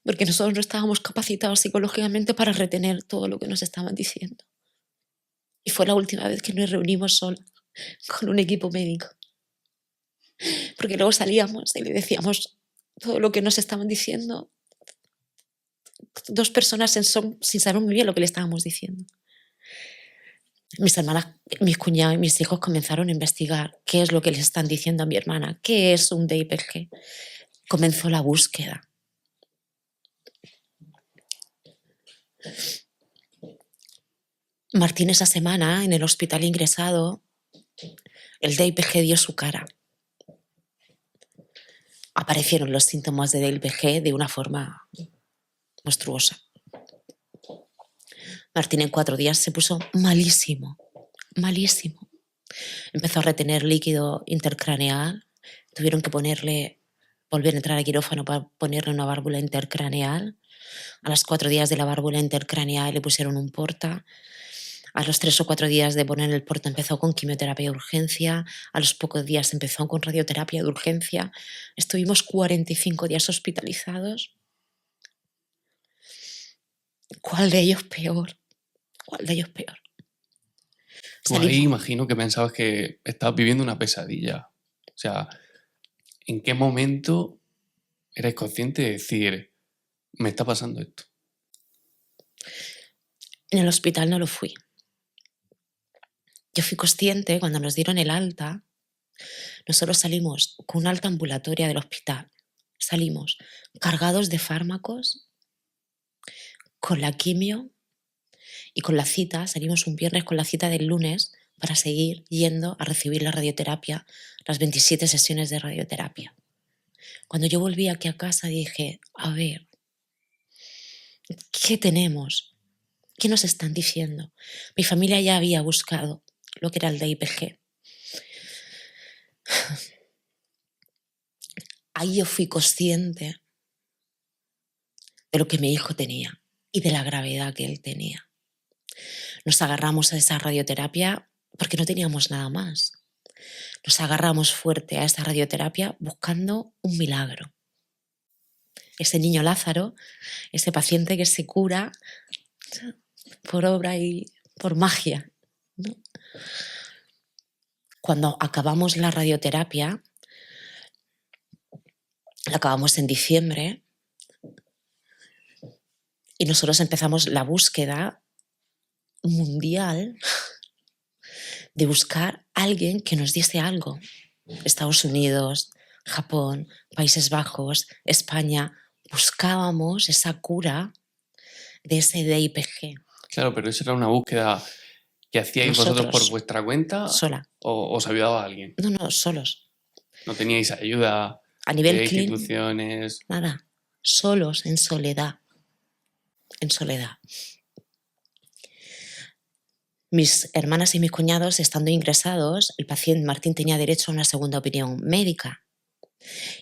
Porque nosotros no estábamos capacitados psicológicamente para retener todo lo que nos estaban diciendo. Y fue la última vez que nos reunimos solos con un equipo médico. Porque luego salíamos y le decíamos todo lo que nos estaban diciendo. Dos personas sin saber muy bien lo que le estábamos diciendo. Mis hermanas, mis cuñados y mis hijos comenzaron a investigar qué es lo que le están diciendo a mi hermana, qué es un DIPG. Comenzó la búsqueda. Martín esa semana en el hospital ingresado, el DIPG dio su cara. Aparecieron los síntomas de DIPG de una forma monstruosa. Martín en 4 días se puso malísimo, malísimo. Empezó a retener líquido intercraneal, tuvieron que volver a entrar a quirófano para ponerle una válvula intercraneal. A los 4 días de la válvula intercraneal le pusieron un porta. A los 3 o 4 días de poner el porta empezó con quimioterapia de urgencia. A los pocos días empezó con radioterapia de urgencia. Estuvimos 45 días hospitalizados. ¿Cuál de ellos peor? ¿Cuál de ellos peor? Tú ahí imagino que pensabas que estabas viviendo una pesadilla. O sea, ¿en qué momento eres consciente de decir, me está pasando esto? En el hospital no lo fui. Yo fui consciente cuando nos dieron el alta. Nosotros salimos con una alta ambulatoria del hospital. Salimos cargados de fármacos, con la quimio y con la cita. Salimos un viernes con la cita del lunes para seguir yendo a recibir la radioterapia, las 27 sesiones de radioterapia. Cuando yo volví aquí a casa dije, a ver, ¿qué tenemos? ¿Qué nos están diciendo? Mi familia ya había buscado lo que era el DIPG. Ahí yo fui consciente de lo que mi hijo tenía y de la gravedad que él tenía. Nos agarramos a esa radioterapia porque no teníamos nada más. Nos agarramos fuerte a esa radioterapia buscando un milagro. Ese niño Lázaro, ese paciente que se cura por obra y por magia, ¿no? Cuando acabamos la radioterapia, la acabamos en diciembre, y nosotros empezamos la búsqueda mundial de buscar a alguien que nos diese algo. Estados Unidos, Japón, Países Bajos, España, buscábamos esa cura de ese DIPG. Claro, pero eso era una búsqueda que hacíais vosotros por vuestra cuenta. Sola. ¿O os ayudaba alguien? No, solos. ¿No teníais ayuda a nivel de clínico? instituciones? Nada, solos, en soledad. En soledad. Mis hermanas y mis cuñados, estando ingresados, el paciente Martín tenía derecho a una segunda opinión médica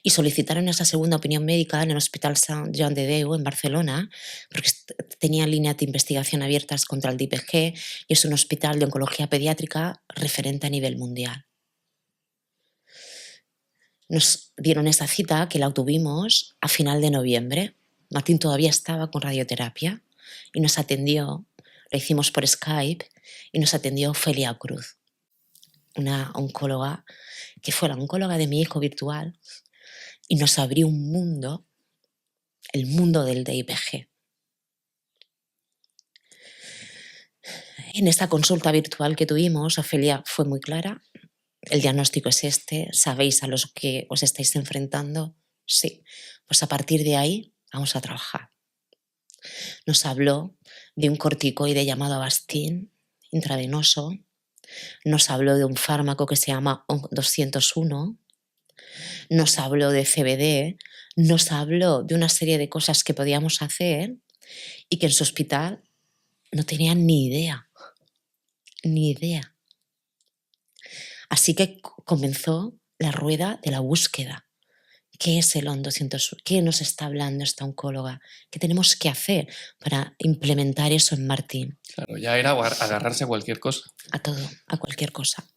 y solicitaron esa segunda opinión médica en el Hospital Sant Joan de Déu en Barcelona porque tenía líneas de investigación abiertas contra el DIPG y es un hospital de oncología pediátrica referente a nivel mundial. Nos dieron esa cita que la obtuvimos a final de noviembre. Martín todavía estaba con radioterapia y nos atendió, lo hicimos por Skype, y nos atendió Ofelia Cruz, una oncóloga que fue la oncóloga de mi hijo virtual y nos abrió un mundo, el mundo del DIPG. En esta consulta virtual que tuvimos, Ofelia fue muy clara. El diagnóstico es este, ¿sabéis a los que os estáis enfrentando? Sí, pues a partir de ahí vamos a trabajar. Nos habló de un corticoide llamado Avastin, intravenoso. Nos habló de un fármaco que se llama ONC201 Nos habló de CBD, nos habló de una serie de cosas que podíamos hacer y que en su hospital no tenían ni idea, ni idea. Así que comenzó la rueda de la búsqueda. ¿Qué es el ON201? ¿Qué nos está hablando esta oncóloga? ¿Qué tenemos que hacer para implementar eso en Martín? Claro, ya era agarrarse a cualquier cosa. A todo, a cualquier cosa.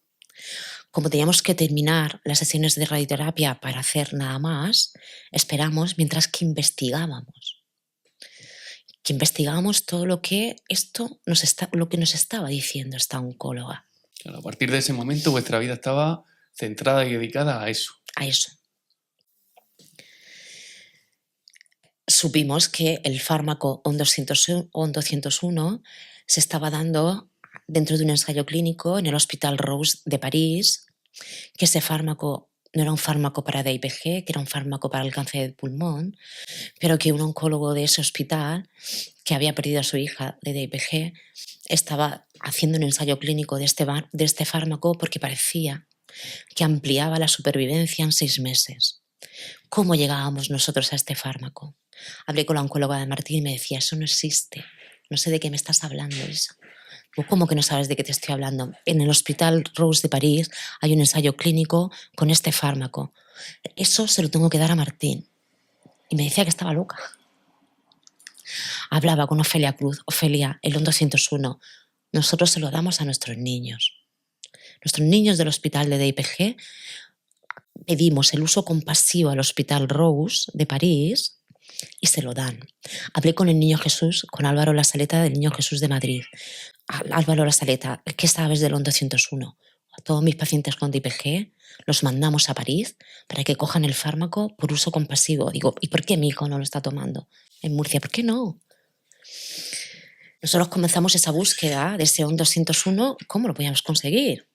Como teníamos que terminar las sesiones de radioterapia para hacer nada más, esperamos mientras que investigábamos. Que investigábamos todo lo que lo que nos estaba diciendo esta oncóloga. Claro, a partir de ese momento vuestra vida estaba centrada y dedicada a eso. A eso. Supimos que el fármaco ON201 se estaba dando dentro de un ensayo clínico en el Hospital Rose de París, que ese fármaco no era un fármaco para DIPG, que era un fármaco para el cáncer del pulmón, pero que un oncólogo de ese hospital, que había perdido a su hija de DIPG, estaba haciendo un ensayo clínico de este fármaco porque parecía que ampliaba la supervivencia en 6 meses. ¿Cómo llegábamos nosotros a este fármaco? Hablé con la oncóloga de Martín y me decía, eso no existe, no sé de qué me estás hablando, Isa. ¿Cómo que no sabes de qué te estoy hablando? En el Hospital Rose de París hay un ensayo clínico con este fármaco. Eso se lo tengo que dar a Martín. Y me decía que estaba loca. Hablaba con Ofelia Cruz. Ofelia, el ON201, nosotros se lo damos a nuestros niños. Nuestros niños del hospital de DIPG pedimos el uso compasivo al Hospital Rose de París y se lo dan. Hablé con el Niño Jesús, con Álvaro Lasaleta del Niño Jesús de Madrid. Álvaro Lasaleta, ¿qué sabes del ON201? A todos mis pacientes con DIPG los mandamos a París para que cojan el fármaco por uso compasivo. Digo, ¿y por qué mi hijo no lo está tomando en Murcia? ¿Por qué no? Nosotros comenzamos esa búsqueda de ese ON201, ¿cómo lo podíamos conseguir?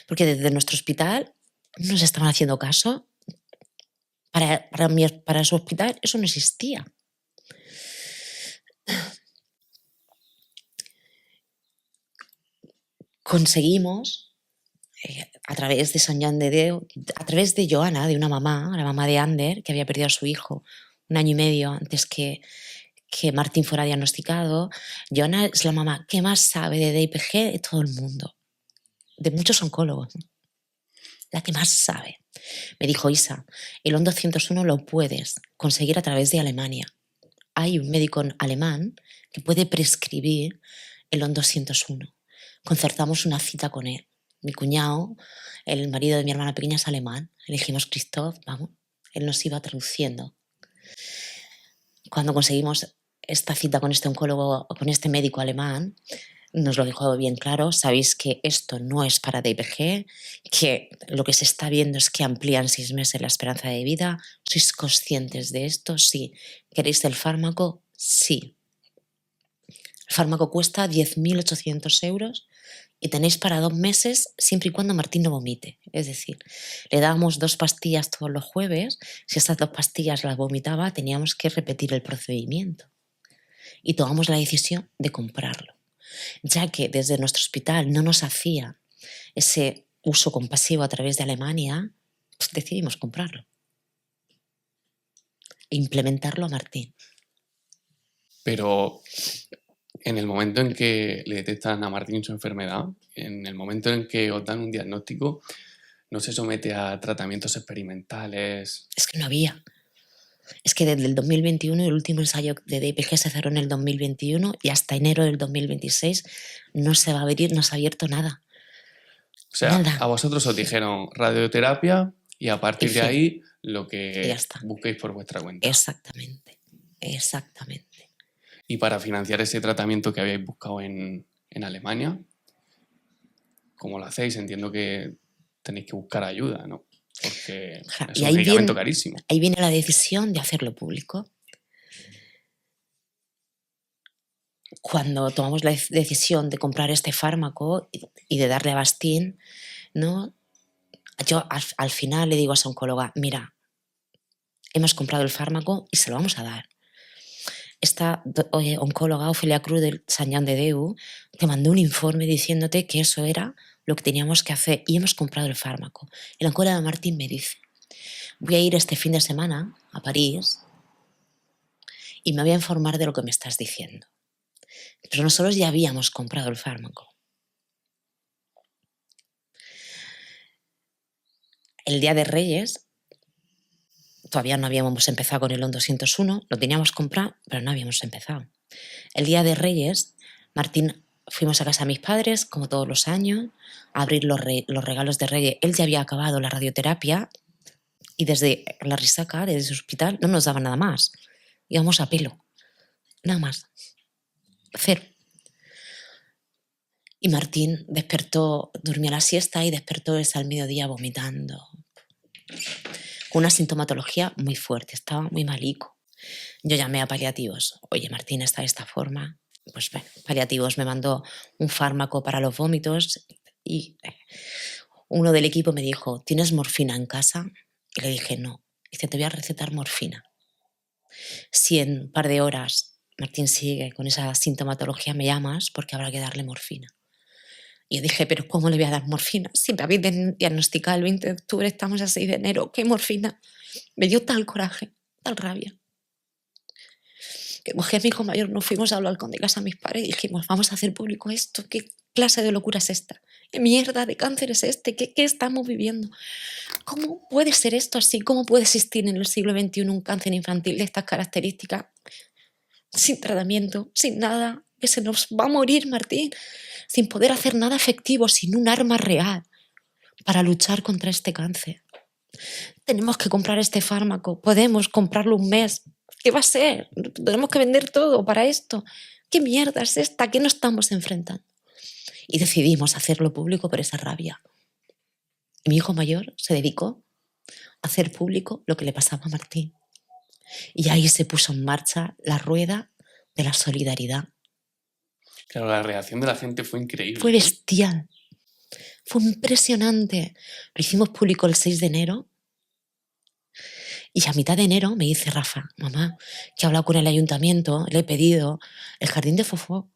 Porque desde nuestro hospital no nos estaban haciendo caso. Para su hospital eso no existía. Conseguimos, a través de Sant Joan de Déu, a través de Joana, de una mamá, la mamá de Ander, que había perdido a su hijo 1 año y medio antes que Martín fuera diagnosticado. Joana es la mamá que más sabe de DIPG de todo el mundo, de muchos oncólogos, la que más sabe. Me dijo, Isa, el ON201 lo puedes conseguir a través de Alemania. Hay un médico alemán que puede prescribir el ON201. Concertamos una cita con él. Mi cuñado, el marido de mi hermana pequeña, es alemán. Elegimos Christoph, vamos. Él nos iba traduciendo. Cuando conseguimos esta cita con este oncólogo, con este médico alemán, nos lo dijo bien claro, sabéis que esto no es para DIPG, que lo que se está viendo es que amplían 6 meses la esperanza de vida. ¿Sois conscientes de esto? Sí. ¿Queréis el fármaco? Sí. El fármaco cuesta 10.800 euros y tenéis para 2 meses siempre y cuando Martín no vomite. Es decir, le dábamos 2 pastillas todos los jueves. Si estas 2 pastillas las vomitaba, teníamos que repetir el procedimiento. Y tomamos la decisión de comprarlo. Ya que desde nuestro hospital no nos hacía ese uso compasivo a través de Alemania, pues decidimos comprarlo e implementarlo a Martín. Pero en el momento en que le detectan a Martín su enfermedad, en el momento en que os dan un diagnóstico, no se somete a tratamientos experimentales. Es que no había. Es que desde el 2021, el último ensayo de DIPG se cerró en el 2021 y hasta enero del 2026 no se va a abrir, no se ha abierto nada. O sea, nada. A vosotros os dijeron radioterapia y a partir de ahí lo que busquéis por vuestra cuenta. Exactamente, exactamente. Y para financiar ese tratamiento que habéis buscado en Alemania, ¿cómo lo hacéis? Entiendo que tenéis que buscar ayuda, ¿no? Porque es un medicamento carísimo. Ahí viene la decisión de hacerlo público. Cuando tomamos la decisión de comprar este fármaco y de darle a Bastín, ¿no? Yo al final le digo a esa oncóloga, mira, hemos comprado el fármaco y se lo vamos a dar. Esta oncóloga, Ofelia Cruz del Sant Joan de Déu, te mandó un informe diciéndote que eso era lo que teníamos que hacer y hemos comprado el fármaco. El oncólogo de Martín me dice, voy a ir este fin de semana a París y me voy a informar de lo que me estás diciendo. Pero nosotros ya habíamos comprado el fármaco. El día de Reyes, todavía no habíamos empezado con el ON 201, lo teníamos comprado, pero no habíamos empezado. El día de Reyes, Martín, fuimos a casa de mis padres, como todos los años, a abrir los regalos de Reyes. Él ya había acabado la radioterapia y desde la risaca, desde el hospital, no nos daba nada más. Íbamos a pelo, nada más, cero. Y Martín despertó, durmió la siesta y despertó al mediodía vomitando, con una sintomatología muy fuerte, estaba muy malico. Yo llamé a paliativos. Oye, Martín está de esta forma. Pues bueno, paliativos me mandó un fármaco para los vómitos y uno del equipo me dijo, ¿tienes morfina en casa? Y le dije, no. Dice, te voy a recetar morfina. Si en un par de horas Martín sigue con esa sintomatología, me llamas porque habrá que darle morfina. Y yo dije, pero ¿cómo le voy a dar morfina? Si me habéis diagnosticado el 20 de octubre, estamos a 6 de enero, ¿qué morfina? Me dio tal coraje, tal rabia, que cogí a mi hijo mayor, nos fuimos al balcón de casa de mis padres y dijimos, vamos a hacer público esto, ¿qué clase de locura es esta? ¿Qué mierda de cáncer es este? ¿Qué estamos viviendo? ¿Cómo puede ser esto así? ¿Cómo puede existir en el siglo XXI un cáncer infantil de estas características? Sin tratamiento, sin nada, que se nos va a morir Martín, sin poder hacer nada efectivo, sin un arma real para luchar contra este cáncer. Tenemos que comprar este fármaco, podemos comprarlo un mes. ¿Qué va a ser? Tenemos que vender todo para esto. ¿Qué mierda es esta? ¿A qué nos estamos enfrentando? Y decidimos hacerlo público por esa rabia. Y mi hijo mayor se dedicó a hacer público lo que le pasaba a Martín. Y ahí se puso en marcha la rueda de la solidaridad. Claro, la reacción de la gente fue increíble. Fue bestial. Fue impresionante. Lo hicimos público el 6 de enero. Y a mitad de enero me dice Rafa, mamá, que he hablado con el ayuntamiento, le he pedido el Jardín de Fofó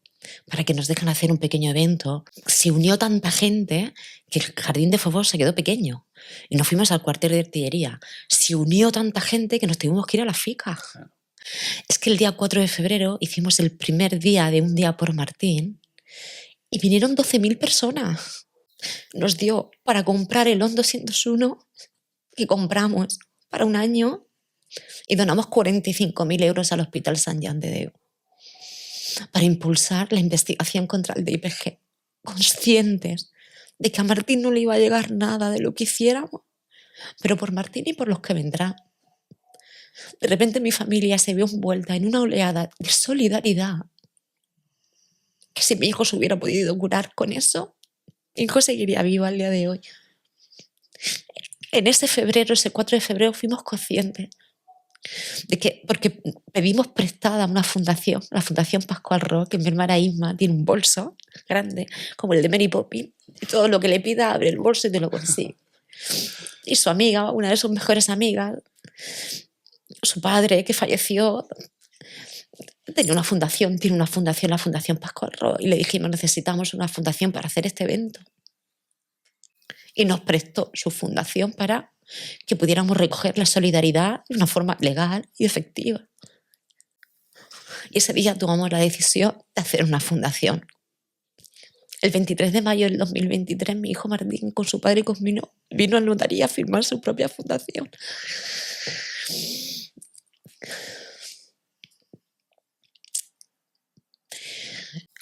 para que nos dejen hacer un pequeño evento. Se unió tanta gente que el Jardín de Fofó se quedó pequeño y nos fuimos al cuartel de artillería. Se unió tanta gente que nos tuvimos que ir a la FICA. Es que el día 4 de febrero hicimos el primer día de Un Día por Martín y vinieron 12.000 personas. Nos dio para comprar el ON 201 que compramos para un año y donamos 45.000 euros al Hospital Sant Jan de Déu para impulsar la investigación contra el DIPG, conscientes de que a Martín no le iba a llegar nada de lo que hiciéramos, pero por Martín y por los que vendrán. De repente mi familia se vio envuelta en una oleada de solidaridad que si mi hijo se hubiera podido curar con eso, mi hijo seguiría vivo al día de hoy. En ese febrero, ese 4 de febrero, fuimos conscientes de que, porque pedimos prestada una fundación, la Fundación Pascual Rock, que mi hermana Isma tiene un bolso grande, como el de Mary Poppins, y todo lo que le pida abre el bolso y te lo consigue. Y su amiga, una de sus mejores amigas, su padre, que falleció, tiene una fundación, la Fundación Pascual Rock, y le dijimos, necesitamos una fundación para hacer este evento. Y nos prestó su fundación para que pudiéramos recoger la solidaridad de una forma legal y efectiva. Y ese día tomamos la decisión de hacer una fundación. El 23 de mayo del 2023, mi hijo Martín, con su padre y conmigo, vino a notaría a firmar su propia fundación.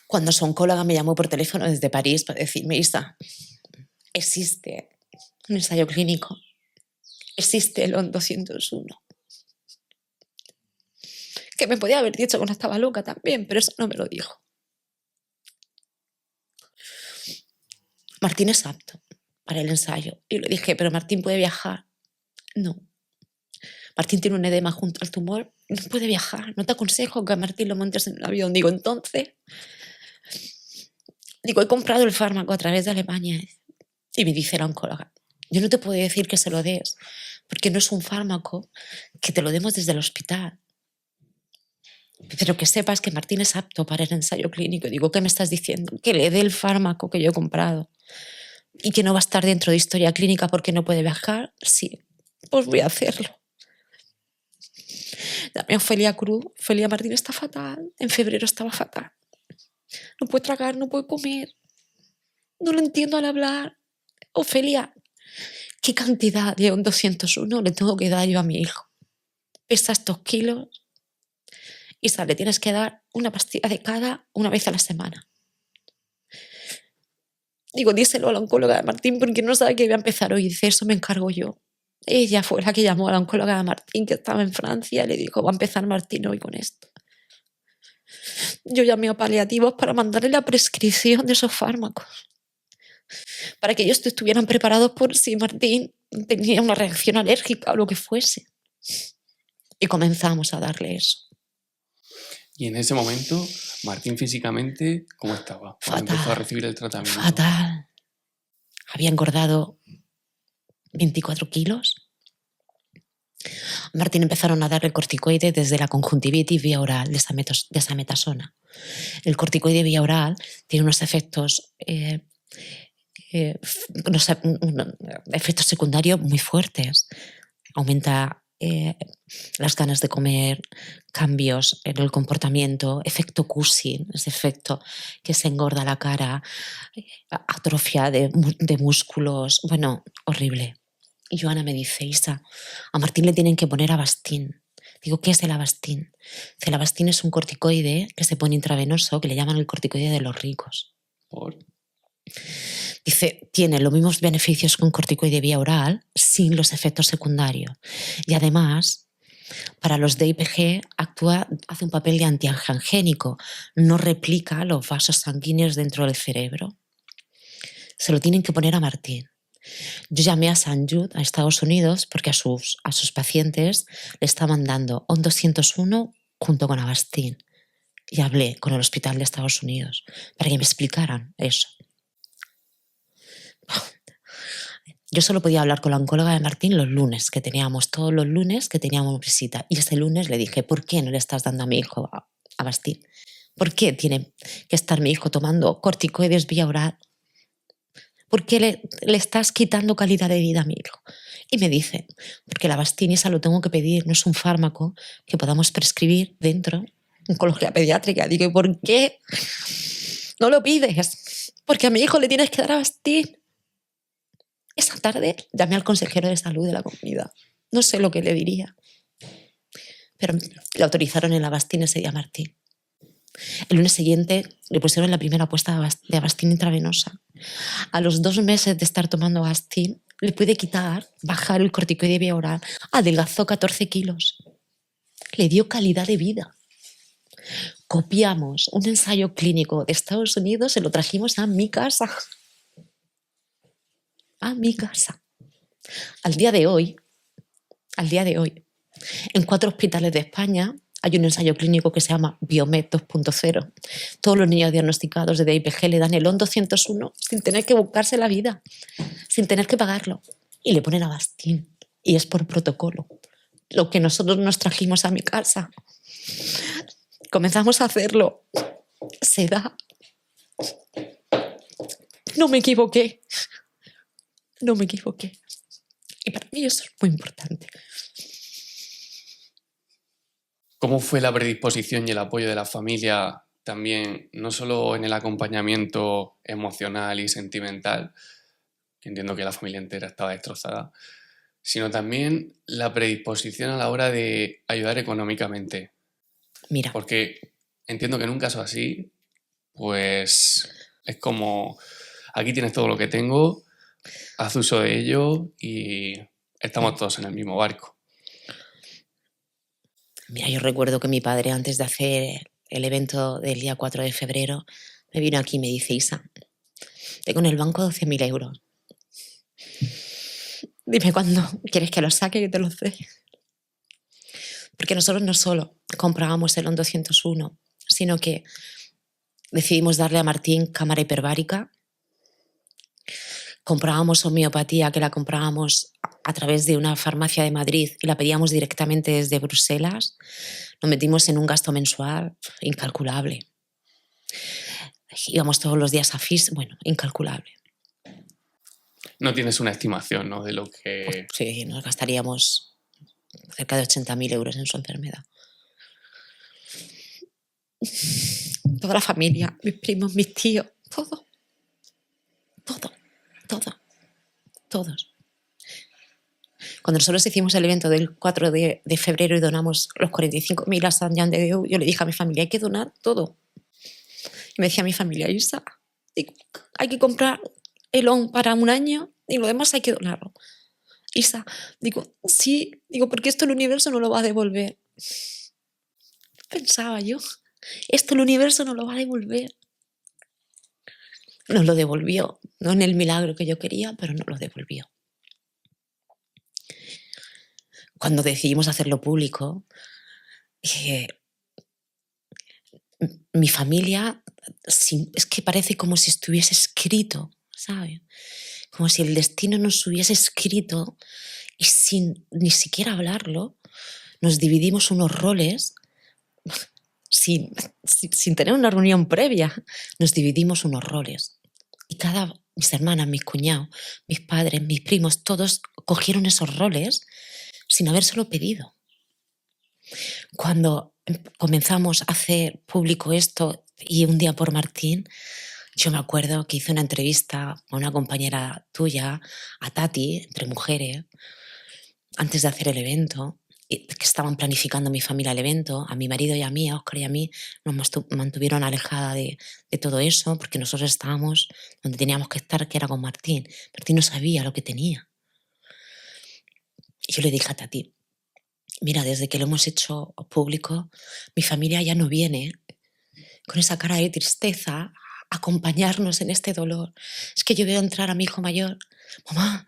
Cuando su oncóloga me llamó por teléfono desde París para decirme, Isa, existe un ensayo clínico, existe el ON 201. Que me podía haber dicho que no estaba loca también, pero eso no me lo dijo. Martín es apto para el ensayo. Y le dije, pero Martín puede viajar. No. Martín tiene un edema junto al tumor, no puede viajar. No te aconsejo que a Martín lo montes en un avión. Digo, entonces, he comprado el fármaco a través de Alemania. Y me dice la oncóloga, yo no te puedo decir que se lo des, porque no es un fármaco que te lo demos desde el hospital. Pero que sepas que Martín es apto para el ensayo clínico. Digo, ¿qué me estás diciendo? Que le dé el fármaco que yo he comprado y que no va a estar dentro de historia clínica porque no puede viajar. Sí, pues voy a hacerlo. Llamé a Ofelia Cruz. Ofelia Martín está fatal. En febrero estaba fatal. No puede tragar, no puede comer. No lo entiendo al hablar. Ofelia, ¿qué cantidad de 201 le tengo que dar yo a mi hijo? Pesa estos kilos y le tienes que dar una pastilla de cada una vez a la semana. Digo, díselo a la oncóloga de Martín porque no sabe que voy a empezar hoy. Dice, eso me encargo yo. Ella fue la que llamó a la oncóloga de Martín, que estaba en Francia, y le dijo, va a empezar Martín hoy con esto. Yo llamé a paliativos para mandarle la prescripción de esos fármacos, para que ellos estuvieran preparados por si Martín tenía una reacción alérgica o lo que fuese. Y comenzamos a darle eso. Y en ese momento, Martín físicamente, ¿cómo estaba? Cuando empezó a recibir el tratamiento. Fatal. Había engordado 24 kilos. A Martín empezaron a darle corticoide desde la conjuntivitis vía oral de desametasona. El corticoide vía oral tiene unos efectos, efectos secundarios muy fuertes. Aumenta las ganas de comer, cambios en el comportamiento, efecto Cushing, ese efecto que se engorda la cara, atrofia de músculos, bueno, horrible. Y Joana me dice, Isa, a Martín le tienen que poner Avastin. Digo, ¿qué es el Avastin? El Avastin es un corticoide que se pone intravenoso, que le llaman el corticoide de los ricos. ¿Por? Dice, tiene los mismos beneficios que un corticoide vía oral sin los efectos secundarios. Y además, para los DIPG hace un papel de antiangiogénico, no replica los vasos sanguíneos dentro del cerebro. Se lo tienen que poner a Martín. Yo llamé a St. Jude, a Estados Unidos, porque a sus pacientes le estaban dando ON 201 junto con Avastin. Y hablé con el hospital de Estados Unidos para que me explicaran eso. Yo solo podía hablar con la oncóloga de Martín los lunes, todos los lunes que teníamos visita. Y ese lunes le dije, ¿por qué no le estás dando a mi hijo Avastin? ¿Por qué tiene que estar mi hijo tomando corticoides vía oral? ¿Por qué le estás quitando calidad de vida a mi hijo? Y me dice, porque la Avastin esa lo tengo que pedir, no es un fármaco que podamos prescribir dentro de oncología pediátrica. Digo, ¿y por qué no lo pides? Porque a mi hijo le tienes que dar Avastin. Esa tarde llamé al consejero de salud de la comunidad. No sé lo que le diría, pero le autorizaron el Avastin ese día a Martín. El lunes siguiente le pusieron la primera apuesta de Avastin intravenosa. A los 2 meses de estar tomando Avastin, le pude bajar el corticoide vía oral. Adelgazó 14 kilos. Le dio calidad de vida. Copiamos un ensayo clínico de Estados Unidos, se lo trajimos a mi casa. A mi casa. Al día de hoy, en 4 hospitales de España hay un ensayo clínico que se llama Biomed 2.0. Todos los niños diagnosticados de DIPG le dan el ON 201 sin tener que buscarse la vida, sin tener que pagarlo. Y le ponen Avastin. Y es por protocolo. Lo que nosotros nos trajimos a mi casa. Comenzamos a hacerlo. Se da. No me equivoqué. Y para mí eso es muy importante. ¿Cómo fue la predisposición y el apoyo de la familia también, no solo en el acompañamiento emocional y sentimental, que entiendo que la familia entera estaba destrozada, sino también la predisposición a la hora de ayudar económicamente? Mira. Porque entiendo que en un caso así, pues es como, aquí tienes todo lo que tengo, haz uso de ello y estamos todos en el mismo barco. Mira, yo recuerdo que mi padre, antes de hacer el evento del día 4 de febrero, me vino aquí y me dice, Isa, tengo en el banco 12.000 euros. Dime cuándo quieres que los saque y te los dé. Porque nosotros no solo comprábamos el ON 201, sino que decidimos darle a Martín cámara hiperbárica. Comprábamos homeopatía, que la comprábamos a través de una farmacia de Madrid y la pedíamos directamente desde Bruselas. Nos metimos en un gasto mensual incalculable. Íbamos todos los días a FIS, bueno, incalculable. No tienes una estimación, ¿no? De lo Pues que... sí, nos gastaríamos cerca de 80.000 euros en su enfermedad. Toda la familia, mis primos, mis tíos, todo, todo, todo, todos. Cuando nosotros hicimos el evento del 4 de febrero y donamos los 45.000 a San Juan de Déu, yo le dije a mi familia, hay que donar todo. Y me decía mi familia, Isa, hay que comprar el ON para un año y lo demás hay que donarlo. Isa, digo, sí, digo, porque esto el universo no lo va a devolver. Pensaba yo, esto el universo no lo va a devolver. Nos lo devolvió, no en el milagro que yo quería, pero nos lo devolvió. Cuando decidimos hacerlo público, mi familia, es que parece como si estuviese escrito, ¿sabes? Como si el destino nos hubiese escrito y sin ni siquiera hablarlo, nos dividimos unos roles sin tener una reunión previa, nos dividimos unos roles. Y mis hermanas, mis cuñados, mis padres, mis primos, todos cogieron esos roles sin habérselo pedido. Cuando comenzamos a hacer público esto y un día por Martín, yo me acuerdo que hice una entrevista a una compañera tuya, a Tati, entre mujeres, antes de hacer el evento, que estaban planificando mi familia el evento, a mi marido y a mí, a Óscar y a mí, nos mantuvieron alejada de todo eso, porque nosotros estábamos donde teníamos que estar, que era con Martín. Martín no sabía lo que tenía. Y yo le dije a Tati, mira, desde que lo hemos hecho público, mi familia ya no viene con esa cara de tristeza a acompañarnos en este dolor. Es que yo veo entrar a mi hijo mayor, mamá,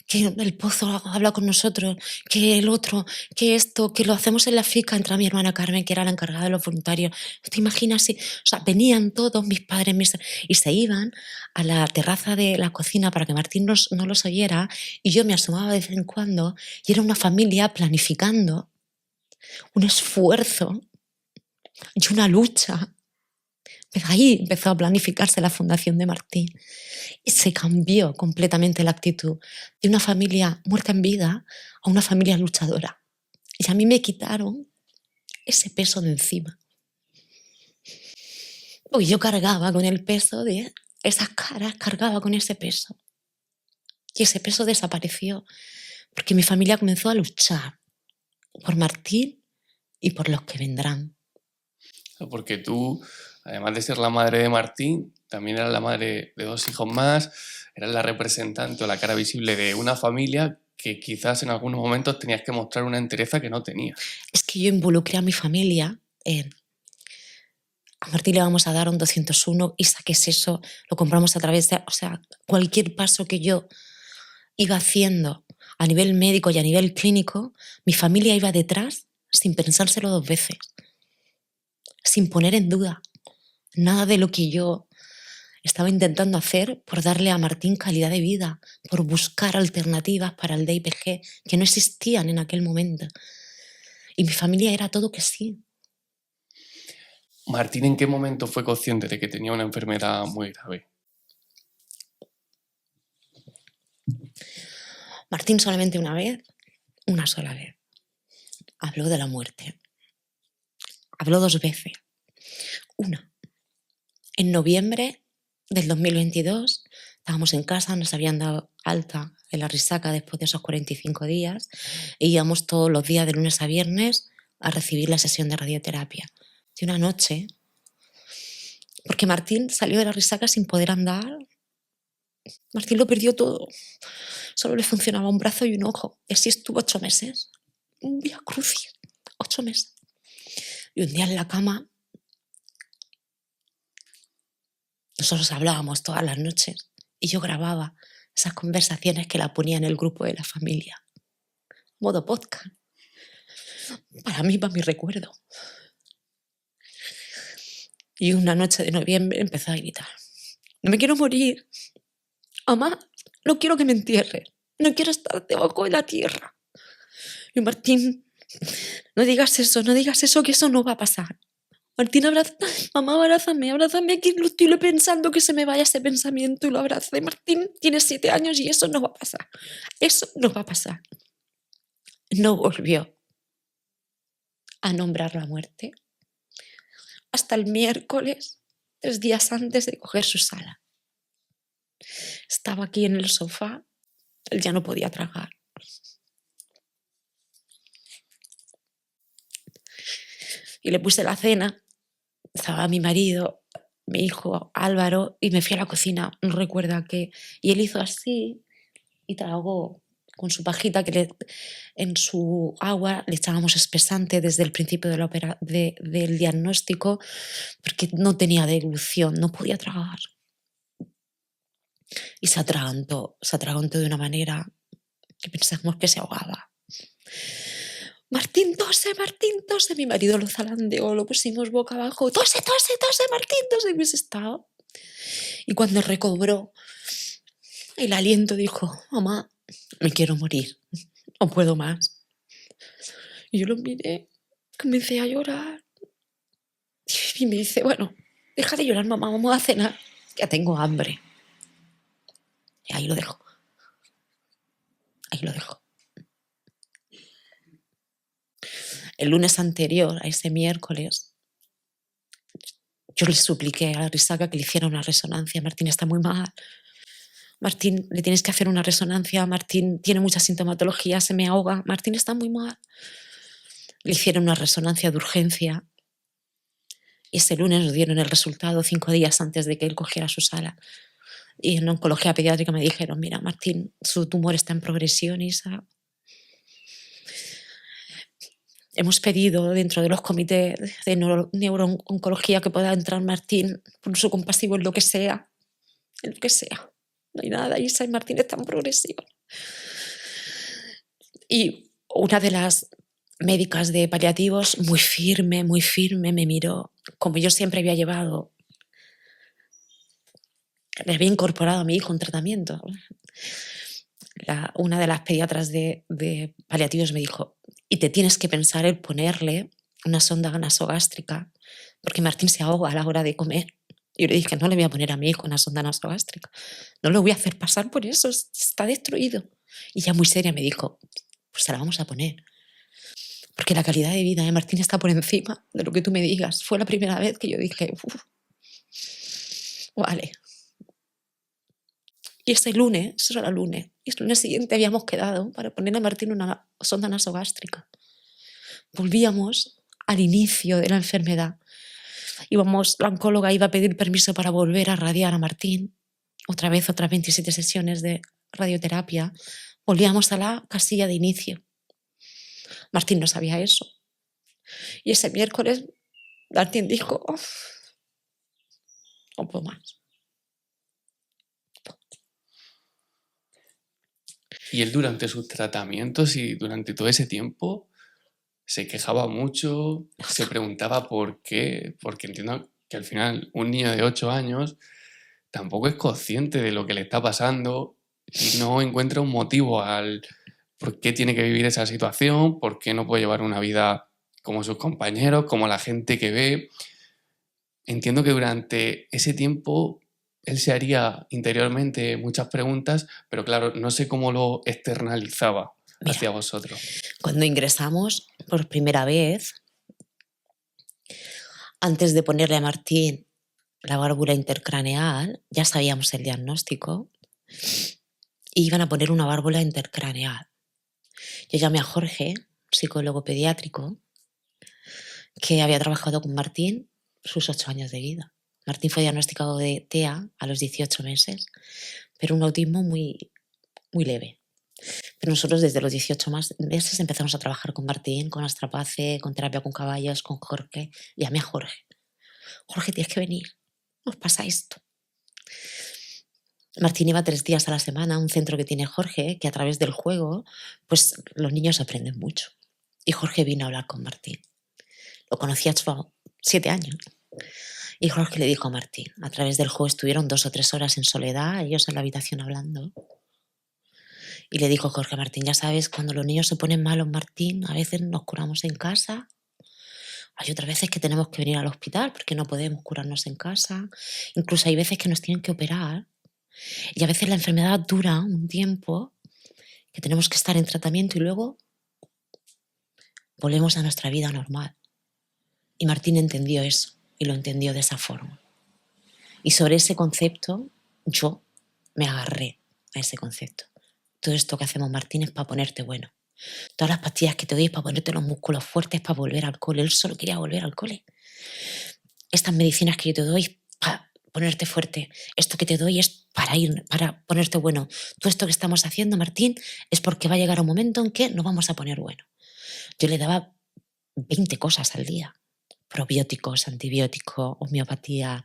que el pozo habla con nosotros, que el otro, que esto, que lo hacemos en la finca. Entra mi hermana Carmen, que era la encargada de los voluntarios. ¿Te imaginas? O sea, venían todos mis padres y se iban a la terraza de la cocina para que Martín no los oyera, y yo me asomaba de vez en cuando y era una familia planificando un esfuerzo y una lucha. Pero ahí empezó a planificarse la fundación de Martín y se cambió completamente la actitud de una familia muerta en vida a una familia luchadora. Y a mí me quitaron ese peso de encima. Porque yo cargaba con el peso de esas caras, cargaba con ese peso. Y ese peso desapareció porque mi familia comenzó a luchar por Martín y por los que vendrán. Porque tú, además de ser la madre de Martín, también eras la madre de 2 hijos más, eras la representante o la cara visible de una familia que quizás en algunos momentos tenías que mostrar una entereza que no tenías. Es que yo involucré a mi familia en... A Martín le vamos a dar un 201, Isa, ¿qué es eso? Lo compramos a través de... O sea, cualquier paso que yo iba haciendo a nivel médico y a nivel clínico, mi familia iba detrás sin pensárselo 2 veces, sin poner en duda nada de lo que yo estaba intentando hacer por darle a Martín calidad de vida, por buscar alternativas para el DIPG que no existían en aquel momento. Y mi familia era todo que sí. Martín, ¿en qué momento fue consciente de que tenía una enfermedad muy grave? Martín solamente una sola vez, habló de la muerte. Habló 2 veces. Una, en noviembre del 2022, estábamos en casa, nos habían dado alta de la risaca después de esos 45 días e íbamos todos los días de lunes a viernes a recibir la sesión de radioterapia. De una noche, porque Martín salió de la risaca sin poder andar. Martín lo perdió todo. Solo le funcionaba un brazo y un ojo. Y así estuvo 8 meses. Un vía crucis. 8 meses. Y un día en la cama, nosotros hablábamos todas las noches y yo grababa esas conversaciones que la ponía en el grupo de la familia. Modo podcast. Para mí, para mi recuerdo. Y una noche de noviembre empezó a gritar: no me quiero morir. Mamá, no quiero que me entierres. No quiero estar debajo de la tierra. Y Martín, no digas eso, que eso no va a pasar. Martín, mamá, abrázame, abrázame, aquí lo estoy pensando que se me vaya ese pensamiento y lo abracé. Martín tiene 7 años y eso no va a pasar. Eso no va a pasar. No volvió a nombrar la muerte hasta el miércoles, 3 días antes de coger su sala. Estaba aquí en el sofá, él ya no podía tragar. Y le puse la cena, estaba mi marido, mi hijo Álvaro, y me fui a la cocina, no recuerda qué, y él hizo así y tragó con su pajita que en su agua le echábamos espesante desde el principio del diagnóstico porque no tenía deglución, no podía tragar. Y se atragantó de una manera que pensamos que se ahogaba. Martín tose, mi marido lo zarandeó, lo pusimos boca abajo, tose, Martín tose, y hubiese estado. Y cuando recobró el aliento dijo, mamá, me quiero morir, no puedo más. Y yo lo miré, comencé a llorar y me dice, bueno, deja de llorar, mamá, vamos a cenar, ya tengo hambre. Y ahí lo dejo. El lunes anterior a ese miércoles, yo le supliqué a la Risaca que le hiciera una resonancia. Martín está muy mal. Martín, le tienes que hacer una resonancia. Martín tiene mucha sintomatología, se me ahoga. Martín está muy mal. Le hicieron una resonancia de urgencia. Y ese lunes nos dieron el resultado 5 días antes de que él cogiera su sala. Y en oncología pediátrica me dijeron, mira, Martín, su tumor está en progresión, Isa. Hemos pedido dentro de los comités de neurooncología que pueda entrar Martín por uso compasivo en lo que sea. No hay nada, Isa, y Martín está en progresión. Y una de las médicas de paliativos, muy firme, me miró. Como yo siempre había llevado, le había incorporado a mi hijo en tratamiento. Una de las pediatras de paliativos me dijo, y te tienes que pensar en ponerle una sonda nasogástrica, porque Martín se ahoga a la hora de comer. Y yo le dije, no le voy a poner a mi hijo una sonda nasogástrica, no lo voy a hacer pasar por eso, está destruido. Y ya muy seria me dijo, pues se la vamos a poner, porque la calidad de vida de Martín está por encima de lo que tú me digas. Fue la primera vez que yo dije, vale. Y ese lunes, eso era el lunes, y el lunes siguiente habíamos quedado para ponerle a Martín una sonda nasogástrica. Volvíamos al inicio de la enfermedad. La oncóloga iba a pedir permiso para volver a radiar a Martín. Otra vez, otras 27 sesiones de radioterapia. Volvíamos a la casilla de inicio. Martín no sabía eso. Y ese miércoles Martín dijo, no puedo más. Y él durante sus tratamientos y durante todo ese tiempo se quejaba mucho, se preguntaba por qué, porque entiendo que al final un niño de 8 años tampoco es consciente de lo que le está pasando y no encuentra un motivo al por qué tiene que vivir esa situación, por qué no puede llevar una vida como sus compañeros, como la gente que ve. Entiendo que durante ese tiempo él se haría interiormente muchas preguntas, pero claro, no sé cómo lo externalizaba hacia vosotros. Cuando ingresamos por primera vez, antes de ponerle a Martín la válvula intercraneal, ya sabíamos el diagnóstico y iban a poner una válvula intercraneal. Yo llamé a Jorge, psicólogo pediátrico, que había trabajado con Martín sus 8 años de vida. Martín fue diagnosticado de TEA a los 18 meses, pero un autismo muy, muy leve. Pero nosotros desde los 18 meses empezamos a trabajar con Martín, con Astrapace, con terapia con caballos, con Jorge. Llamé a Jorge. Jorge, tienes que venir. Nos pasa esto. Martín iba 3 días a la semana a un centro que tiene Jorge, que a través del juego, pues los niños aprenden mucho. Y Jorge vino a hablar con Martín. Lo conocía a 7 años. Y Jorge le dijo a Martín, a través del juego estuvieron 2 o 3 horas en soledad, ellos en la habitación hablando. Y le dijo Jorge a Martín, ya sabes, cuando los niños se ponen malos, Martín, a veces nos curamos en casa Hay otras veces que tenemos que venir al hospital porque no podemos curarnos en casa. Incluso hay veces que nos tienen que operar. Y a veces la enfermedad dura un tiempo que tenemos que estar en tratamiento y luego volvemos a nuestra vida normal. Y Martín entendió eso y lo entendió de esa forma. Y sobre ese concepto yo me agarré a ese concepto. Todo esto que hacemos, Martín, es para ponerte bueno. Todas las pastillas que te doy es para ponerte los músculos fuertes, para volver al cole. Él solo quería volver al cole. Estas medicinas que yo te doy es para ponerte fuerte. Esto que te doy es para ponerte bueno. Todo esto que estamos haciendo, Martín, es porque va a llegar un momento en que nos vamos a poner bueno. Yo le daba 20 cosas al día. Probióticos, antibióticos, homeopatía,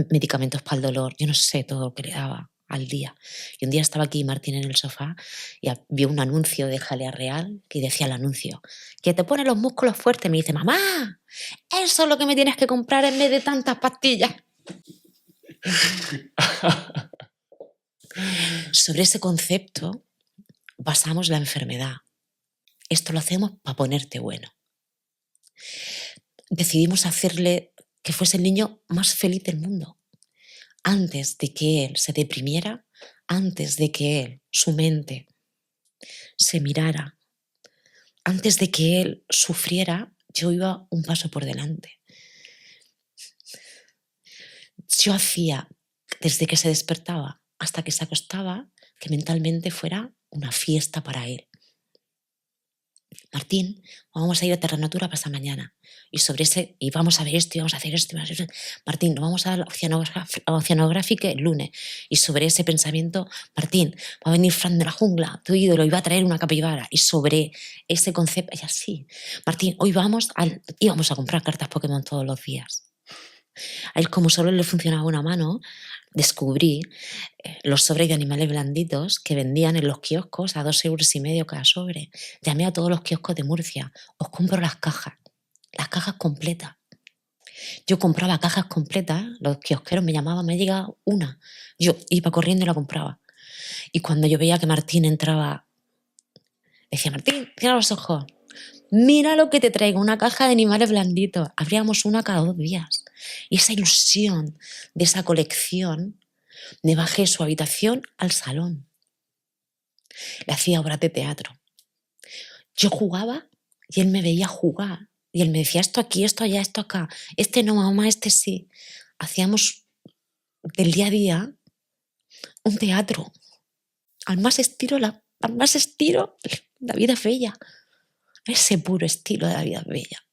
medicamentos para el dolor. Yo no sé todo lo que le daba al día. Y un día estaba aquí Martín en el sofá y vio un anuncio de Jalea Real que decía el anuncio, que te pone los músculos fuertes. Me dice, mamá, eso es lo que me tienes que comprar en vez de tantas pastillas. Sobre ese concepto basamos la enfermedad. Esto lo hacemos para ponerte bueno. Decidimos hacerle que fuese el niño más feliz del mundo. Antes de que él se deprimiera, antes de que él, su mente, se mirara, antes de que él sufriera, yo iba un paso por delante. Yo hacía, desde que se despertaba hasta que se acostaba, que mentalmente fuera una fiesta para él. Martín, vamos a ir a Terra Natura pasado mañana. Y sobre ese, y vamos a ver esto, y vamos a hacer esto, y vamos a hacer esto. Martín, nos vamos a la Oceanográfica el lunes. Y sobre ese pensamiento, Martín, va a venir Fran de la jungla, tu ídolo, y va a traer una capibara. Y sobre ese concepto, y así. Martín, hoy íbamos a comprar cartas Pokémon todos los días. A él, como solo le funcionaba una mano, descubrí los sobres de animales blanditos que vendían en los kioscos a 2,5 € cada sobre. Llamé a todos los kioscos de Murcia, os compro las cajas completas. Yo compraba cajas completas, los kiosqueros me llamaban, me llega una. Yo iba corriendo y la compraba. Y cuando yo veía que Martín entraba, decía, Martín, cierra los ojos. Mira lo que te traigo, una caja de animales blanditos. Abríamos una cada 2 días. Y esa ilusión de esa colección, me bajé su habitación al salón. Le hacía obras de teatro. Yo jugaba y él me veía jugar. Y él me decía, esto aquí, esto allá, esto acá. Este no, mamá, este sí. Hacíamos del día a día un teatro. Al más estilo, la vida es bella. Ese puro estilo de la vida es bella.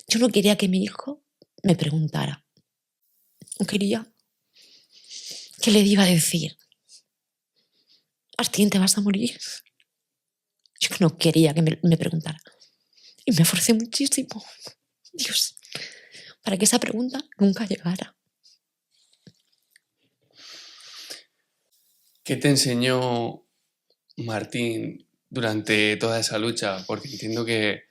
Yo no quería que mi hijo me preguntara. No quería. ¿Qué le iba a decir? Martín, ¿te vas a morir? Yo no quería que me preguntara. Y me esforcé muchísimo, Dios, para que esa pregunta nunca llegara. ¿Qué te enseñó Martín durante toda esa lucha? Porque entiendo que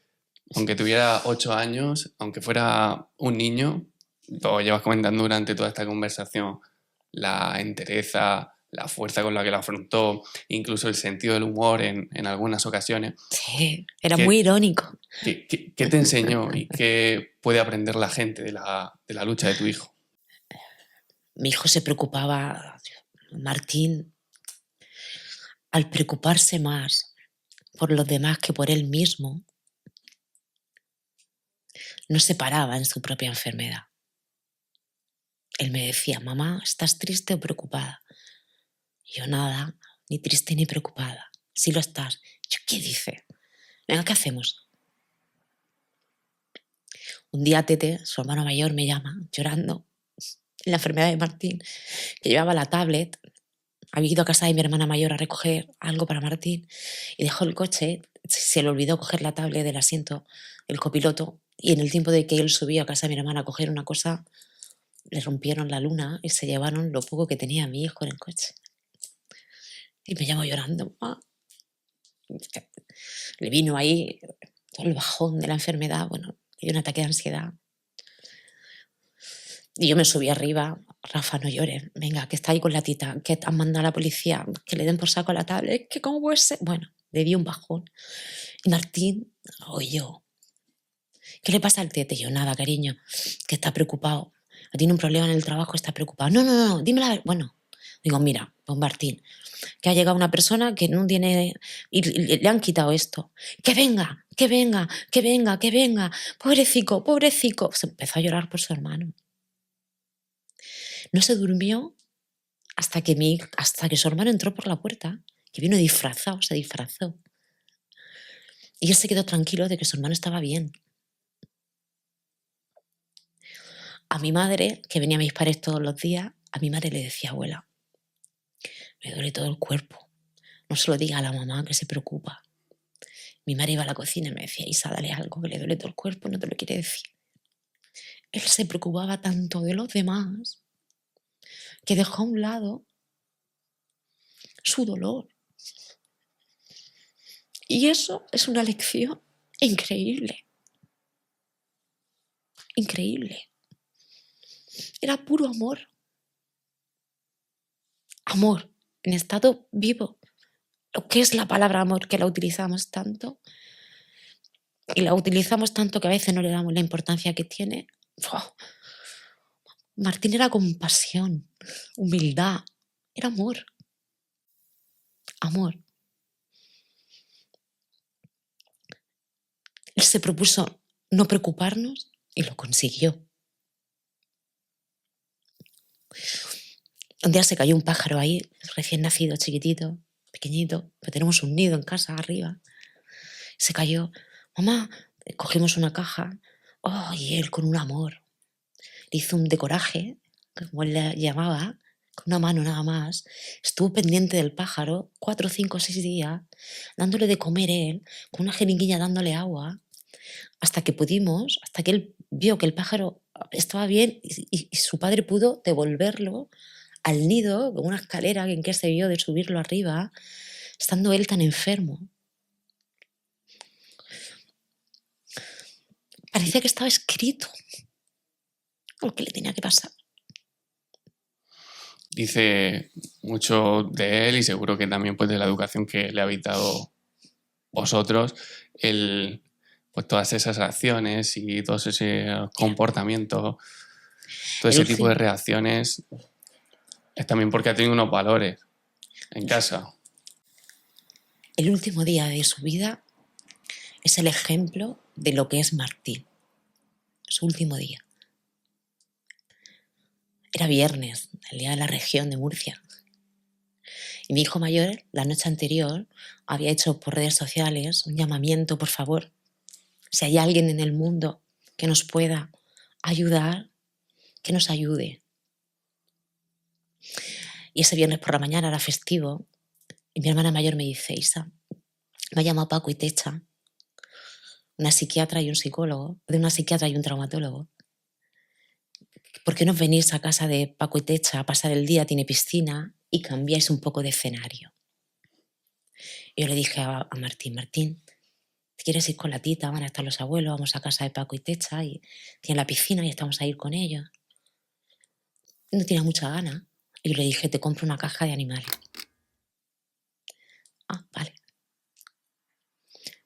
aunque tuviera 8 años, aunque fuera un niño, lo llevas comentando durante toda esta conversación, la entereza, la fuerza con la que lo afrontó, incluso el sentido del humor en algunas ocasiones. Sí, era muy irónico. ¿Qué te enseñó y qué puede aprender la gente de la lucha de tu hijo? Mi hijo se preocupaba, Martín, al preocuparse más por los demás que por él mismo, no se paraba en su propia enfermedad. Él me decía, mamá, ¿estás triste o preocupada? Y yo nada, ni triste ni preocupada. Sí lo estás. Yo, ¿qué dice? Venga, ¿qué hacemos? Un día Tete, su hermano mayor, me llama llorando en la enfermedad de Martín, que llevaba la tablet. Había ido a casa de mi hermana mayor a recoger algo para Martín y dejó el coche, se le olvidó coger la tablet del asiento, el copiloto, y en el tiempo de que él subió a casa de mi hermana a coger una cosa, le rompieron la luna y se llevaron lo poco que tenía mi hijo en el coche. Y me llamó llorando. ¡Ah! Le vino ahí todo el bajón de la enfermedad, bueno, y un ataque de ansiedad. Y yo me subí arriba, Rafa, no llores, venga, que está ahí con la tita, que te han mandado a la policía, que le den por saco a la tablet, que cómo puede ser. Bueno, le di un bajón. Y Martín oyó. ¿Qué le pasa al tete? Yo, nada, cariño, que está preocupado. Tiene un problema en el trabajo, está preocupado. No, no, no, dime la verdad. Bueno, digo, mira, don Martín, que ha llegado una persona que no tiene... Y le han quitado esto. Que venga, que venga, que venga, que venga. Pobrecico, pobrecico. Se empezó a llorar por su hermano. No se durmió hasta que su hermano entró por la puerta, que vino disfrazado, se disfrazó. Y él se quedó tranquilo de que su hermano estaba bien. A mi madre, que venía a mis padres todos los días, a mi madre le decía, abuela, me duele todo el cuerpo. No se lo diga a la mamá que se preocupa. Mi madre iba a la cocina y me decía, Isa, dale algo, que le duele todo el cuerpo, no te lo quiere decir. Él se preocupaba tanto de los demás que dejó a un lado su dolor. Y eso es una lección increíble. Increíble. Era puro amor. Amor en estado vivo. ¿Qué es la palabra amor que la utilizamos tanto? Y la utilizamos tanto que a veces no le damos la importancia que tiene. ¡Oh! Martín era compasión, humildad, era amor. Amor. Él se propuso no preocuparnos y lo consiguió. Un día se cayó un pájaro ahí, recién nacido, chiquitito, pequeñito, pero tenemos un nido en casa arriba. Se cayó. Mamá, cogimos una caja. Oh, y él con un amor. Le hizo un decoraje, como él le llamaba, con una mano nada más. Estuvo pendiente del pájaro 4, 5, 6 días, dándole de comer él, con una jeringuilla dándole agua, hasta que él vio que el pájaro estaba bien y su padre pudo devolverlo al nido con una escalera en que se vio de subirlo arriba, estando él tan enfermo. Parecía que estaba escrito lo que le tenía que pasar. Dice mucho de él y seguro que también pues de la educación que le habéis dado vosotros, pues todas esas acciones y todos ese comportamiento, todo ese tipo de reacciones, es también porque ha tenido unos valores en casa. El último día de su vida es el ejemplo de lo que es Martín. Su último día. Era viernes, el día de la región de Murcia. Y mi hijo mayor, la noche anterior, había hecho por redes sociales un llamamiento, por favor, si hay alguien en el mundo que nos pueda ayudar, que nos ayude. Y ese viernes por la mañana era festivo y mi hermana mayor me dice, Isa, me ha llamado Paco y Techa, una psiquiatra y un psicólogo, de una psiquiatra y un traumatólogo. ¿Por qué no venís a casa de Paco y Techa a pasar el día? Tiene piscina y cambiáis un poco de escenario. Y yo le dije a Martín, ¿te quieres ir con la tita? Van a estar los abuelos, vamos a casa de Paco y Techa y tienen la piscina y estamos a ir con ellos. No tenía mucha gana. Y yo le dije, te compro una caja de animales. Ah, vale.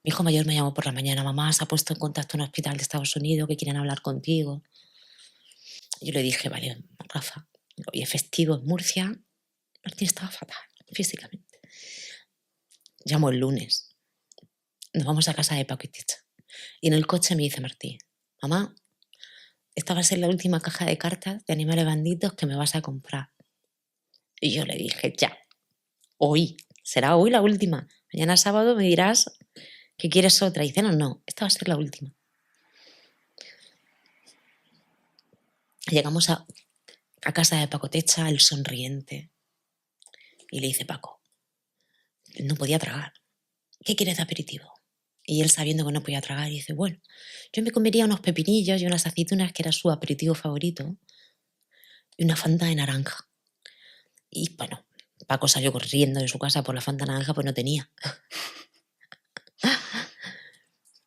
Mi hijo mayor me llamó por la mañana, mamá, se ha puesto en contacto en un hospital de Estados Unidos que quieren hablar contigo. Yo le dije, vale, Rafa, hoy es festivo en Murcia. Martín estaba fatal físicamente. Llamo el lunes. Nos vamos a casa de Paco y Techa. Y en el coche me dice Martín, mamá, esta va a ser la última caja de cartas de animales bandidos que me vas a comprar. Y yo le dije, ya, hoy, será hoy la última. Mañana sábado me dirás que quieres otra. Y dice, no, esta va a ser la última. Llegamos a casa de Paco Techa, el sonriente. Y le dice, Paco, no podía tragar. ¿Qué quieres de aperitivo? Y él, sabiendo que no podía tragar, dice, bueno, yo me comería unos pepinillos y unas aceitunas, que era su aperitivo favorito, y una Fanta de naranja. Y bueno, Paco salió corriendo de su casa por la Fanta naranja, pues no tenía.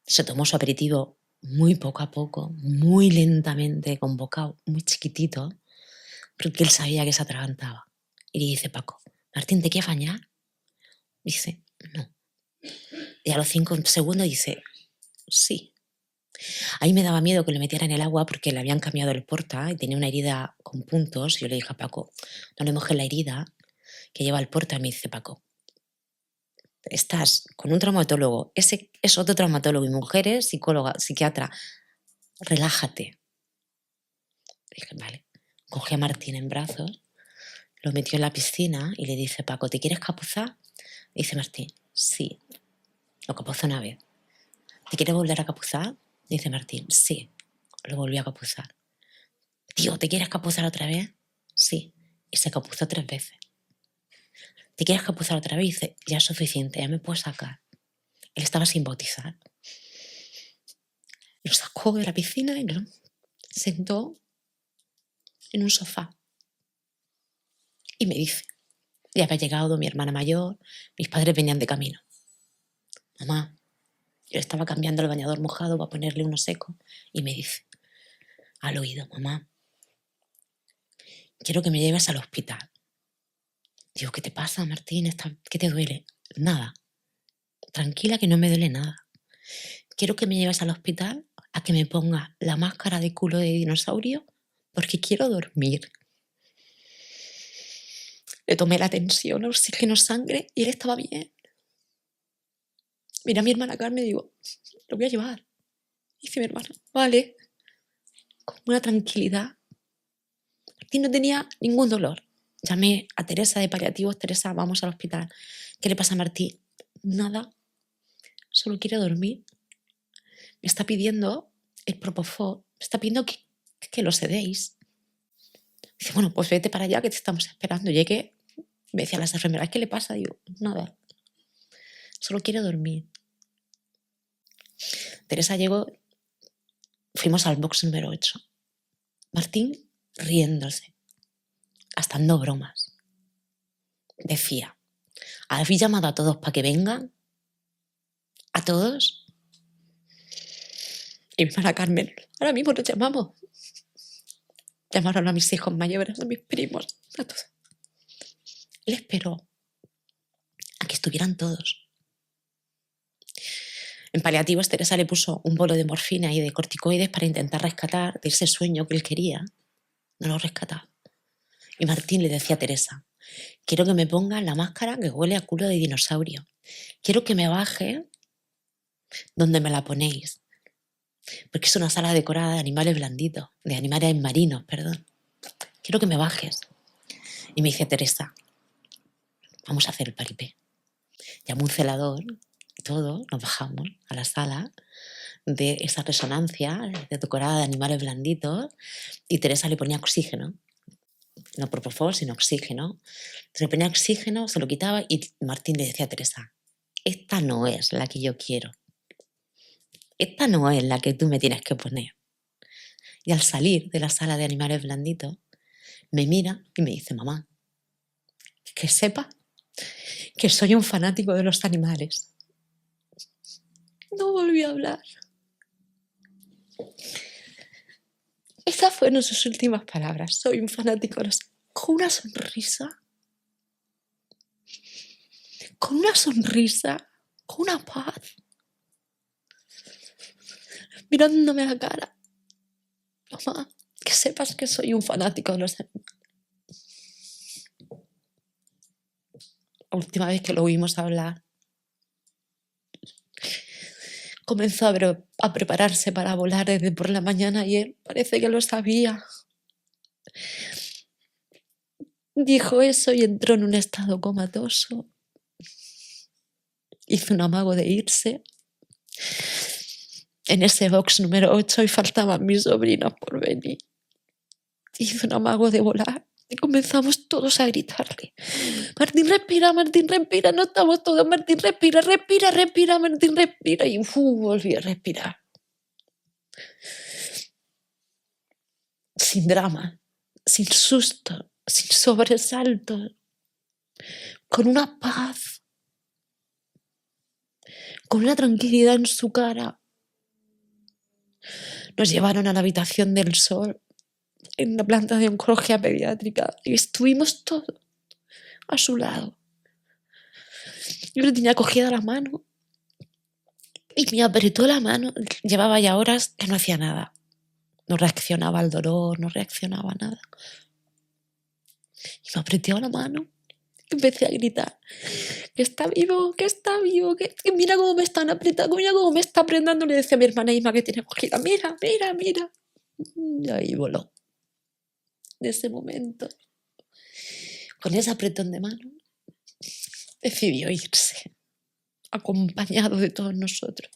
Se tomó su aperitivo muy poco a poco, muy lentamente, con bocado muy chiquitito, porque él sabía que se atragantaba. Y le dice Paco, Martín, ¿te quieres bañar? Dice, no. Y a los 5 segundos dice, sí. Ahí me daba miedo que le metiera en el agua porque le habían cambiado el porta y tenía una herida con puntos. Y yo le dije a Paco, no le mojes la herida que lleva el porta. Y me dice Paco, estás con un traumatólogo, ese es otro traumatólogo y mujeres, psicóloga, psiquiatra, relájate. Dije, vale. Cogí a Martín en brazos, lo metió en la piscina y le dice, Paco, ¿te quieres capuzar? Dice Martín, sí. Lo capuzó una vez. ¿Te quieres volver a capuzar? Dice Martín, sí. Lo volvió a capuzar. Tío, ¿te quieres capuzar otra vez? Sí. Y se capuzó 3 veces. ¿Te quieres capuzar otra vez? Dice, ya es suficiente, ya me puedo sacar. Él estaba sin bautizar. Lo sacó de la piscina y lo sentó en un sofá. Y me dice, ya había llegado mi hermana mayor, mis padres venían de camino. Mamá, yo estaba cambiando el bañador mojado para ponerle uno seco y me dice, al oído, mamá, quiero que me lleves al hospital. Digo, ¿qué te pasa, Martín? ¿Qué te duele? Nada. Tranquila que no me duele nada. Quiero que me lleves al hospital a que me ponga la máscara de culo de dinosaurio porque quiero dormir. Le tomé la tensión, el oxígeno, sangre y él estaba bien. Mira a mi hermana Carmen y digo, lo voy a llevar. Dice mi hermana, vale. Con una tranquilidad. Martín no tenía ningún dolor. Llamé a Teresa de paliativos, Teresa, vamos al hospital. ¿Qué le pasa a Martín? Nada, solo quiere dormir. Me está pidiendo el propofol, me está pidiendo que lo sedéis. Dice, bueno, pues vete para allá que te estamos esperando. Llegué, me decían las enfermeras, ¿qué le pasa? Digo, nada, solo quiere dormir. Teresa llegó, fuimos al box número 8. Martín riéndose, hasta dando bromas. Decía, ¿habéis llamado a todos para que vengan? ¿A todos? Y mi hermana Carmen, ahora mismo los llamamos. Llamaron a mis hijos mayores, a mis primos, a todos. Él esperó a que estuvieran todos. En paliativos, Teresa le puso un bolo de morfina y de corticoides para intentar rescatar de ese sueño que él quería. No lo rescataba. Y Martín le decía a Teresa, quiero que me ponga la máscara que huele a culo de dinosaurio. Quiero que me baje donde me la ponéis. Porque es una sala decorada de animales blanditos, de animales marinos, perdón. Quiero que me bajes. Y me dice Teresa, vamos a hacer el paripé. Llamó un celador, todo, nos bajamos a la sala de esa resonancia decorada de animales blanditos y Teresa le ponía oxígeno. No propofol, sino oxígeno. Se le ponía oxígeno, se lo quitaba y Martín le decía a Teresa, esta no es la que yo quiero. Esta no es la que tú me tienes que poner. Y al salir de la sala de animales blanditos, me mira y me dice, mamá, que sepa que soy un fanático de los animales. No volví a hablar. Esas fueron sus últimas palabras. Soy un fanático de los... Con una sonrisa. Con una sonrisa. Con una paz. Mirándome a la cara. Mamá, que sepas que soy un fanático de los animales. La última vez que lo oímos hablar, comenzó a prepararse para volar desde por la mañana y él parece que lo sabía. Dijo eso y entró en un estado comatoso. Hizo un amago de irse. En ese box número 8 y faltaban mis sobrinos por venir. Hizo un amago de volar y comenzamos todos a gritarle. Martín, respira, no estamos todos. Martín, respira, Martín, respira. Y volví a respirar. Sin drama, sin susto, sin sobresalto, con una paz, con una tranquilidad en su cara. Nos llevaron a la habitación del sol en la planta de oncología pediátrica y estuvimos todos a su lado. Yo le tenía cogida la mano Y me apretó la mano. Llevaba ya horas que no hacía nada. No reaccionaba al dolor, no reaccionaba a nada. Y me apretó la mano. Empecé a gritar, que está vivo, que mira cómo me están apretando, mira cómo me está apretando. Le decía a mi hermana Isma que tiene cogida, mira. Y ahí voló. De ese momento, con ese apretón de mano, decidió irse, acompañado de todos nosotros,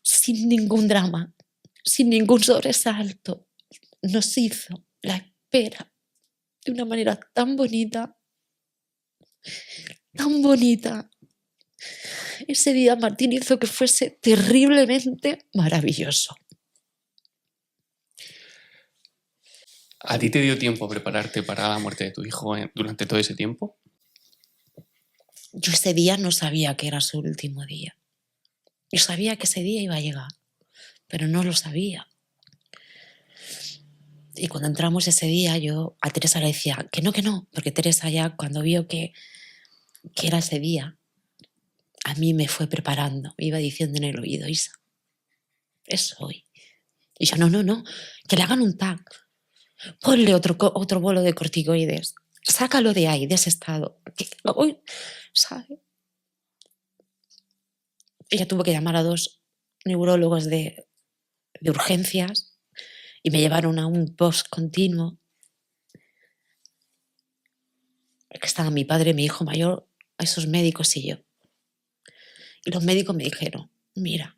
sin ningún drama, sin ningún sobresalto. Nos hizo la espera de una manera tan bonita. Ese día Martín hizo que fuese terriblemente maravilloso. ¿A ti te dio tiempo a prepararte para la muerte de tu hijo durante todo ese tiempo? Yo ese día no sabía que era su último día. Yo sabía que ese día iba a llegar, pero no lo sabía. Y cuando entramos ese día, yo a Teresa le decía que no, porque Teresa ya cuando vio que era ese día, a mí me fue preparando, me iba diciendo en el oído, Isa, es hoy. Y yo, no, que le hagan un TAC, ponle otro bolo de corticoides, sácalo de ahí, de ese estado. Hoy, ¿sabe? Ella tuvo que llamar a 2 neurólogos de urgencias y me llevaron a un post continuo. Que estaban mi padre, mi hijo mayor, a esos médicos y yo. Y los médicos me dijeron, mira,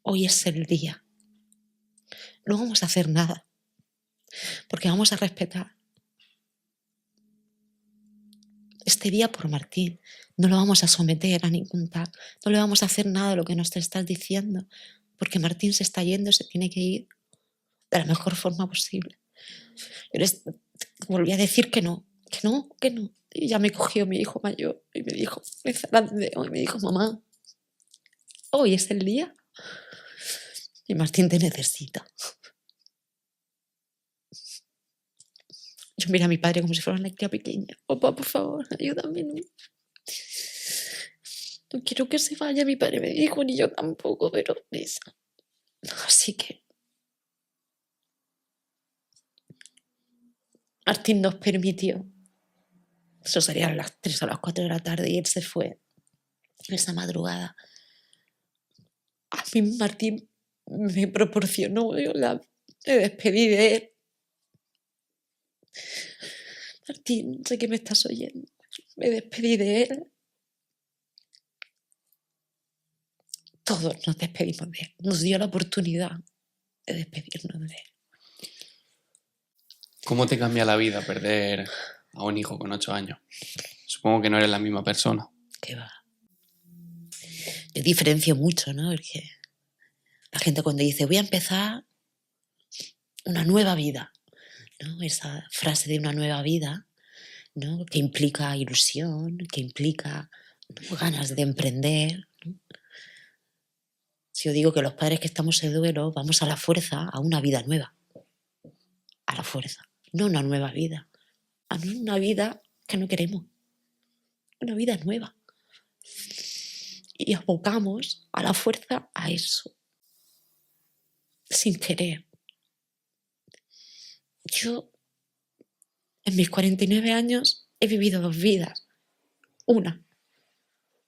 hoy es el día. No vamos a hacer nada, porque vamos a respetar este día por Martín. No lo vamos a someter a ningún TAC, no le vamos a hacer nada de lo que nos estás diciendo, porque Martín se está yendo, se tiene que ir de la mejor forma posible. Yo les volví a decir que no. Y ya me cogió mi hijo mayor y me dijo, me dijo, mamá, hoy es el día y Martín te necesita. Yo miré a mi padre como si fuera una cría pequeña. Papá, por favor, ayúdame. No quiero que se vaya, mi padre me dijo, ni yo tampoco, pero esa. Así que Martín nos permitió. Eso serían las 3 o las 4 de la tarde y él se fue esa madrugada. A mí Martín me proporcionó, me despedí de él. Martín, sé que me estás oyendo. Me despedí de él. Todos nos despedimos de él. Nos dio la oportunidad de despedirnos de él. ¿Cómo te cambia la vida perder a un hijo con 8 años? Supongo que no eres la misma persona. ¿Qué va? Yo diferencio mucho, ¿no? Porque la gente cuando dice voy a empezar una nueva vida, ¿no? Esa frase de una nueva vida, ¿no? Que implica ilusión, que implica, ¿no? Ganas de emprender, ¿no? Si yo digo que los padres que estamos en duelo vamos a la fuerza a una vida nueva, a la fuerza, no una nueva vida, a una vida que no queremos, una vida nueva. Y abocamos a la fuerza a eso, sin querer. Yo, en mis 49 años, he vivido 2 vidas. Una,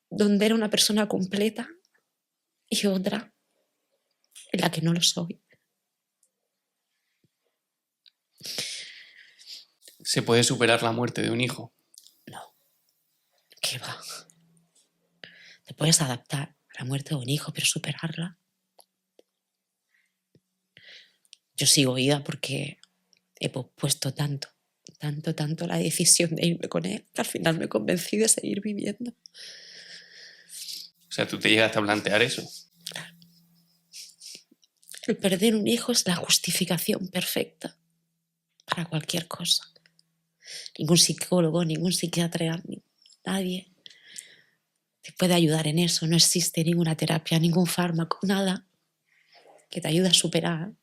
donde era una persona completa, y otra, en la que no lo soy. ¿Se puede superar la muerte de un hijo? No, ¿qué va? Te puedes adaptar a la muerte de un hijo, pero superarla. Yo sigo viva porque he pospuesto tanto la decisión de irme con él, que al final me convencí de seguir viviendo. O sea, ¿tú te llegaste a plantear eso? Claro. El perder un hijo es la justificación perfecta para cualquier cosa. Ningún psicólogo, ningún psiquiatra, nadie te puede ayudar en eso. No existe ninguna terapia, ningún fármaco, nada que te ayude a superar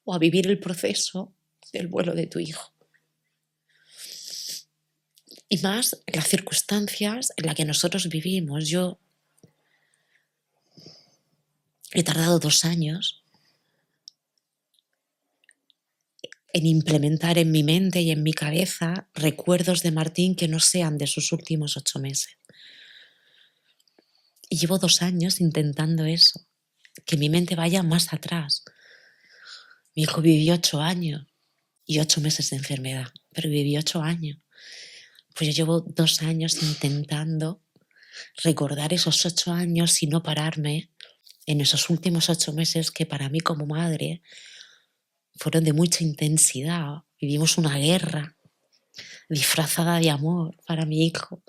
o a vivir el proceso del vuelo de tu hijo. Y más en las circunstancias en las que nosotros vivimos. Yo He tardado 2 años en implementar en mi mente y en mi cabeza recuerdos de Martín que no sean de sus últimos 8 meses. Y llevo 2 años intentando eso, que mi mente vaya más atrás. Mi hijo vivió 8 años y 8 meses de enfermedad, pero vivió 8 años. Pues yo llevo 2 años intentando recordar esos 8 años y no pararme en esos últimos 8 meses que para mí como madre fueron de mucha intensidad. Vivimos una guerra disfrazada de amor para mi hijo,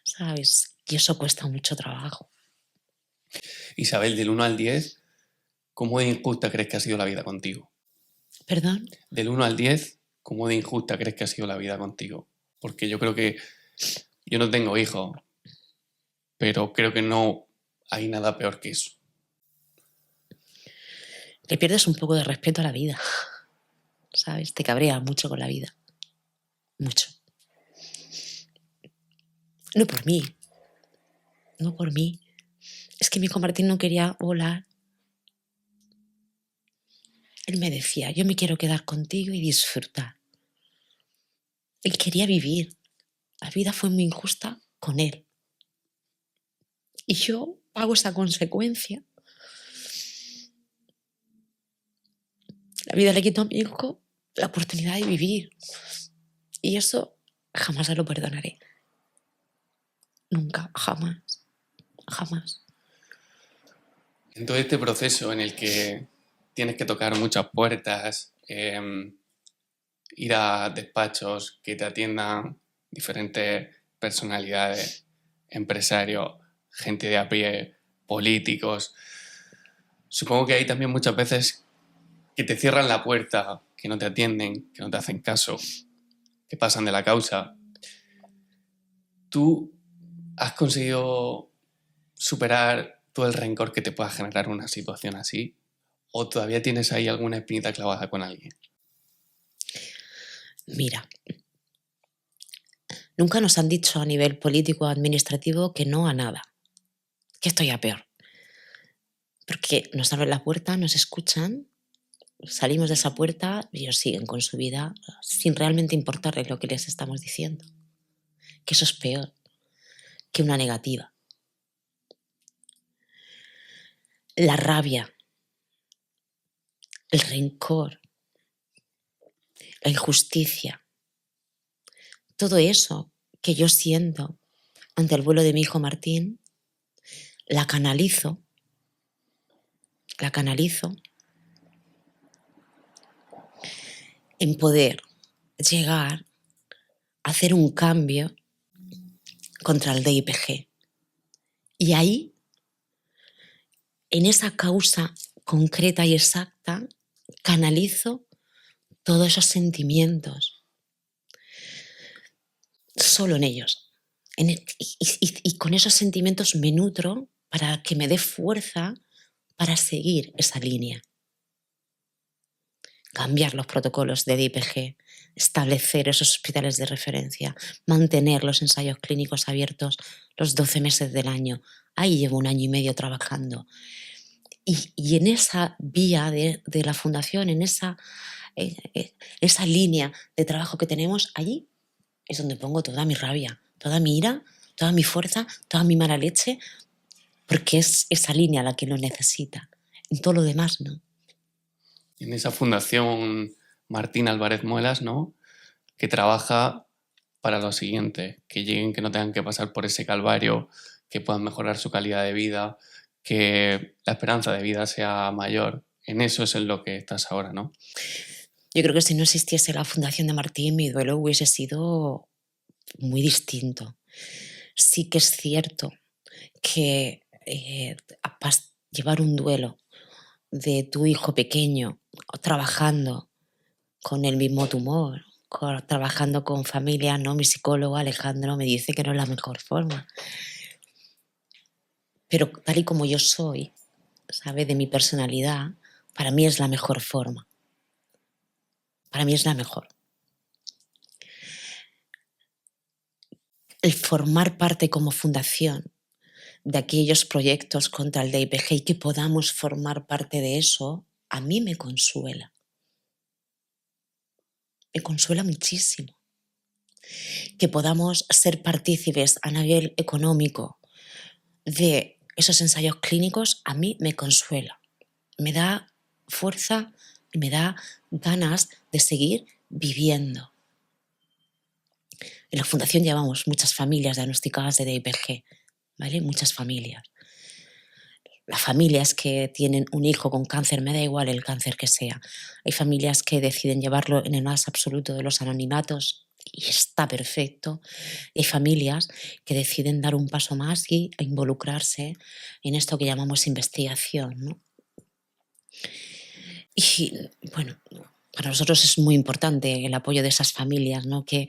¿sabes? Y eso cuesta mucho trabajo. Isabel, del 1 al 10, ¿cómo de injusta crees que ha sido la vida contigo? ¿Perdón? Del 1 al 10, ¿cómo de injusta crees que ha sido la vida contigo? Porque yo creo que yo no tengo hijos, pero creo que no hay nada peor que eso. Le pierdes un poco de respeto a la vida, ¿sabes? Te cabreas mucho con la vida. Mucho. No por mí. No por mí. Es que mi hijo Martín no quería volar. Él me decía, yo me quiero quedar contigo y disfrutar. Él quería vivir. La vida fue muy injusta con él. Y yo pago esa consecuencia. La vida le quitó a mi hijo la oportunidad de vivir. Y eso jamás se lo perdonaré. Nunca, jamás. Jamás. En todo este proceso en el que tienes que tocar muchas puertas, ir a despachos que te atiendan diferentes personalidades, empresarios, gente de a pie, políticos. Supongo que hay también muchas veces que te cierran la puerta, que no te atienden, que no te hacen caso, que pasan de la causa. ¿Tú has conseguido superar todo el rencor que te pueda generar una situación así? ¿O todavía tienes ahí alguna espinita clavada con alguien? Mira, nunca nos han dicho a nivel político o administrativo que no a nada. Que esto ya peor. Porque nos abren la puerta, nos escuchan, salimos de esa puerta y ellos siguen con su vida sin realmente importarles lo que les estamos diciendo. Que eso es peor que una negativa. La rabia, el rencor, la injusticia, todo eso que yo siento ante el vuelo de mi hijo Martín, la canalizo en poder llegar a hacer un cambio contra el DIPG. Y ahí, en esa causa concreta y exacta, canalizo todos esos sentimientos. Solo en ellos. Y con esos sentimientos me nutro para que me dé fuerza para seguir esa línea. Cambiar los protocolos de DIPG, establecer esos hospitales de referencia, mantener los ensayos clínicos abiertos los 12 meses del año. Ahí llevo 1 año y medio trabajando. Y en esa vía de la fundación, en esa línea de trabajo que tenemos, allí es donde pongo toda mi rabia, toda mi ira, toda mi fuerza, toda mi mala leche, porque es esa línea la que lo necesita. En todo lo demás, no. En esa fundación Martín Álvarez Muelas, ¿no? Que trabaja para lo siguiente, que lleguen, que no tengan que pasar por ese calvario, que puedan mejorar su calidad de vida, que la esperanza de vida sea mayor. En eso es en lo que estás ahora, ¿no? Yo creo que si no existiese la fundación de Martín, mi duelo hubiese sido muy distinto. Sí que es cierto que llevar un duelo de tu hijo pequeño trabajando con el mismo tumor, trabajando con familia, ¿no? Mi psicólogo Alejandro me dice que no es la mejor forma. Pero tal y como yo soy, ¿sabe? De mi personalidad, para mí es la mejor forma. Para mí es la mejor. El formar parte como fundación de aquellos proyectos contra el DIPG y que podamos formar parte de eso, a mí me consuela. Me consuela muchísimo. Que podamos ser partícipes a nivel económico de esos ensayos clínicos, a mí me consuela. Me da fuerza y me da ganas de seguir viviendo. En la Fundación llevamos muchas familias diagnosticadas de DIPG, ¿vale? Muchas familias. Las familias que tienen un hijo con cáncer, me da igual el cáncer que sea. Hay familias que deciden llevarlo en el más absoluto de los anonimatos y está perfecto. Y hay familias que deciden dar un paso más y involucrarse en esto que llamamos investigación, ¿no? Y bueno, para nosotros es muy importante el apoyo de esas familias, ¿no? que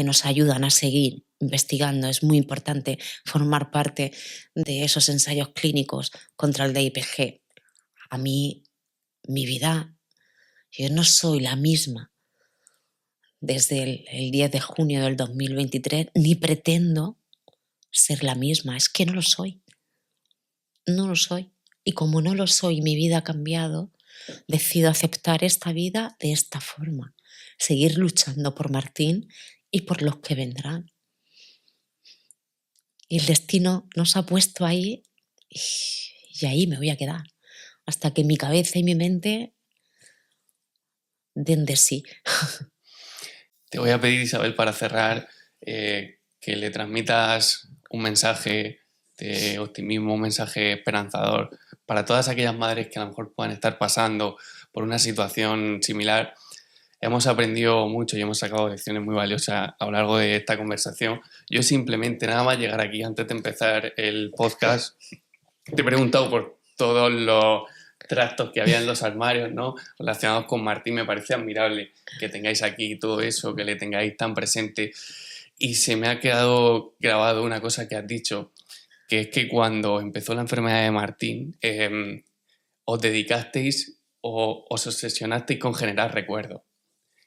nos ayudan a seguir investigando. Es muy importante formar parte de esos ensayos clínicos contra el DIPG. A mí, mi vida, yo no soy la misma desde el 10 de junio del 2023, ni pretendo ser la misma. Es que no lo soy. No lo soy. Y como no lo soy, mi vida ha cambiado. Decido aceptar esta vida de esta forma, seguir luchando por Martín y por los que vendrán. Y el destino nos ha puesto ahí y ahí me voy a quedar, hasta que mi cabeza y mi mente den de sí. Te voy a pedir, Isabel, para cerrar, que le transmitas un mensaje de optimismo, un mensaje esperanzador para todas aquellas madres que a lo mejor puedan estar pasando por una situación similar. Hemos aprendido mucho y hemos sacado lecciones muy valiosas a lo largo de esta conversación. Yo simplemente, nada más llegar aquí, antes de empezar el podcast, te he preguntado por todos los trastos que había en los armarios, ¿no?, relacionados con Martín. Me parece admirable que tengáis aquí todo eso, que le tengáis tan presente. Y se me ha quedado grabado una cosa que has dicho, que es que cuando empezó la enfermedad de Martín, os dedicasteis o os obsesionasteis con generar recuerdos.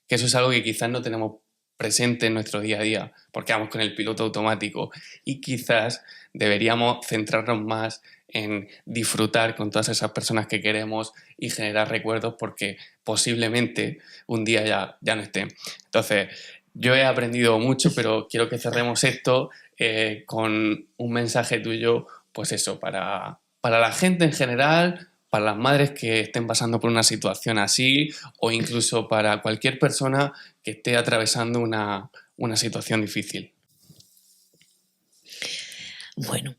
Que eso es algo que quizás no tenemos presente en nuestro día a día, porque vamos con el piloto automático, y quizás deberíamos centrarnos más en disfrutar con todas esas personas que queremos y generar recuerdos, porque posiblemente un día ya no estén. Entonces, yo he aprendido mucho, pero quiero que cerremos esto con un mensaje tuyo, pues eso, para la gente en general, para las madres que estén pasando por una situación así, o incluso para cualquier persona que esté atravesando una situación difícil. Bueno,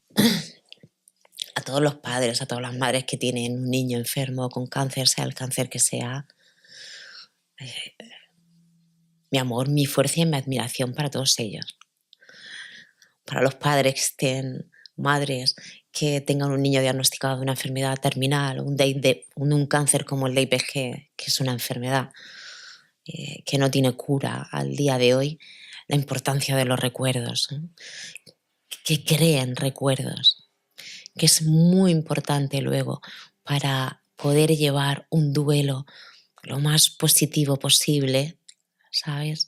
a todos los padres, a todas las madres que tienen un niño enfermo con cáncer, sea el cáncer que sea, mi amor, mi fuerza y mi admiración para todos ellos. Para los padres que estén, madres que tengan un niño diagnosticado de una enfermedad terminal, un cáncer como el DIPG, que es una enfermedad que no tiene cura al día de hoy, la importancia de los recuerdos, que creen recuerdos, que es muy importante luego para poder llevar un duelo lo más positivo posible, ¿sabes?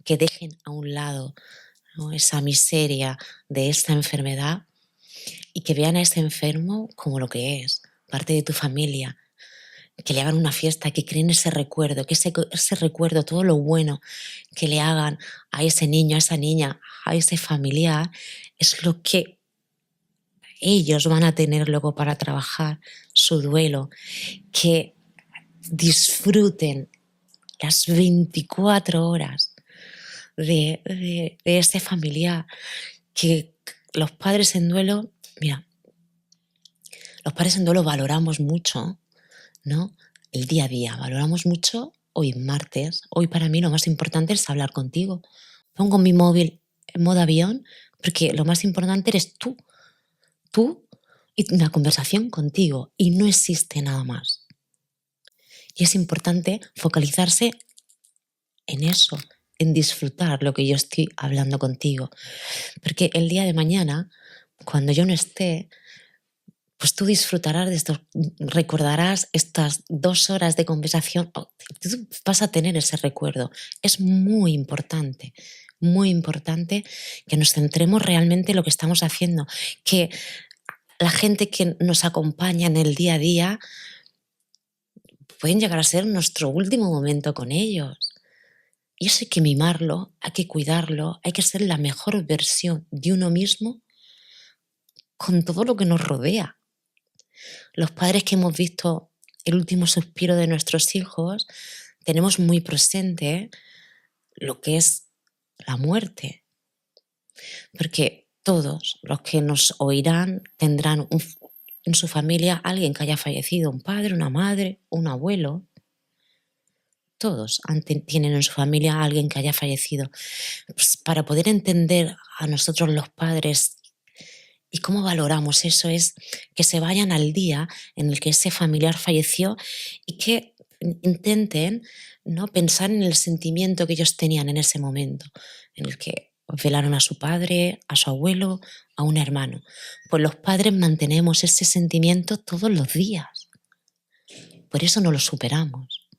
Que dejen a un lado, ¿no?, esa miseria de esta enfermedad y que vean a ese enfermo como lo que es, parte de tu familia, que le hagan una fiesta, que creen ese recuerdo, que ese recuerdo, todo lo bueno que le hagan a ese niño, a esa niña, a ese familiar, es lo que ellos van a tener luego para trabajar su duelo, que disfruten las 24 horas de ese familiar, que los padres en duelo, mira, los padres en duelo valoramos mucho, ¿no?, el día a día, valoramos mucho hoy martes. Hoy para mí lo más importante es hablar contigo. Pongo mi móvil en modo avión porque lo más importante eres tú y una conversación contigo, y no existe nada más. Y es importante focalizarse en eso, en disfrutar lo que yo estoy hablando contigo, porque el día de mañana, cuando yo no esté, pues tú disfrutarás de esto, recordarás estas 2 horas de conversación, tú vas a tener ese recuerdo. Es muy importante que nos centremos realmente en lo que estamos haciendo, que la gente que nos acompaña en el día a día, pueden llegar a ser nuestro último momento con ellos. Y eso hay que mimarlo, hay que cuidarlo, hay que ser la mejor versión de uno mismo con todo lo que nos rodea. Los padres que hemos visto el último suspiro de nuestros hijos, tenemos muy presente lo que es la muerte. Porque todos los que nos oirán tendrán en su familia alguien que haya fallecido, un padre, una madre, un abuelo. Todos tienen en su familia a alguien que haya fallecido. Pues para poder entender a nosotros los padres y cómo valoramos eso es que se vayan al día en el que ese familiar falleció y que intenten, ¿no?, pensar en el sentimiento que ellos tenían en ese momento, en el que velaron a su padre, a su abuelo, a un hermano. Pues los padres mantenemos ese sentimiento todos los días. Por eso no lo superamos.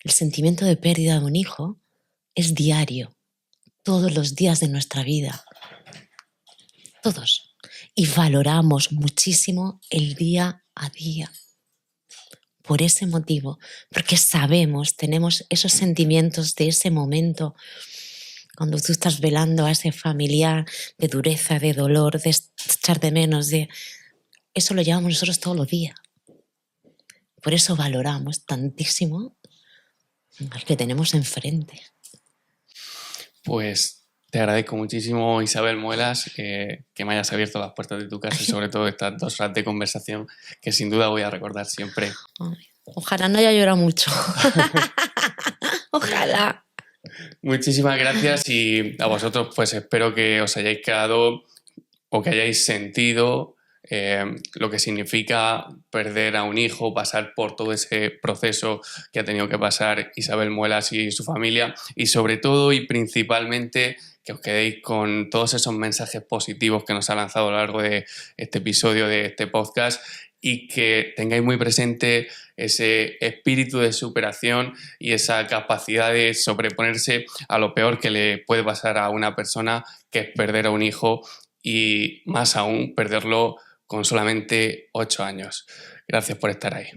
El sentimiento de pérdida de un hijo es diario, todos los días de nuestra vida. Todos. Y valoramos muchísimo el día a día. Por ese motivo, porque sabemos, tenemos esos sentimientos de ese momento, cuando tú estás velando a ese familiar, de dureza, de dolor, de echar de menos, eso lo llevamos nosotros todos los días. Por eso valoramos tantísimo al que tenemos enfrente. Pues te agradezco muchísimo, Isabel Muelas, que me hayas abierto las puertas de tu casa y sobre todo estas 2 horas de conversación que sin duda voy a recordar siempre. Ojalá no haya llorado mucho. Ojalá. Muchísimas gracias y a vosotros pues espero que os hayáis quedado o que hayáis sentido lo que significa perder a un hijo, pasar por todo ese proceso que ha tenido que pasar Isabel Muelas y su familia y sobre todo y principalmente que os quedéis con todos esos mensajes positivos que nos ha lanzado a lo largo de este episodio de este podcast y que tengáis muy presente ese espíritu de superación y esa capacidad de sobreponerse a lo peor que le puede pasar a una persona, que es perder a un hijo y más aún perderlo con solamente 8 años. Gracias por estar ahí.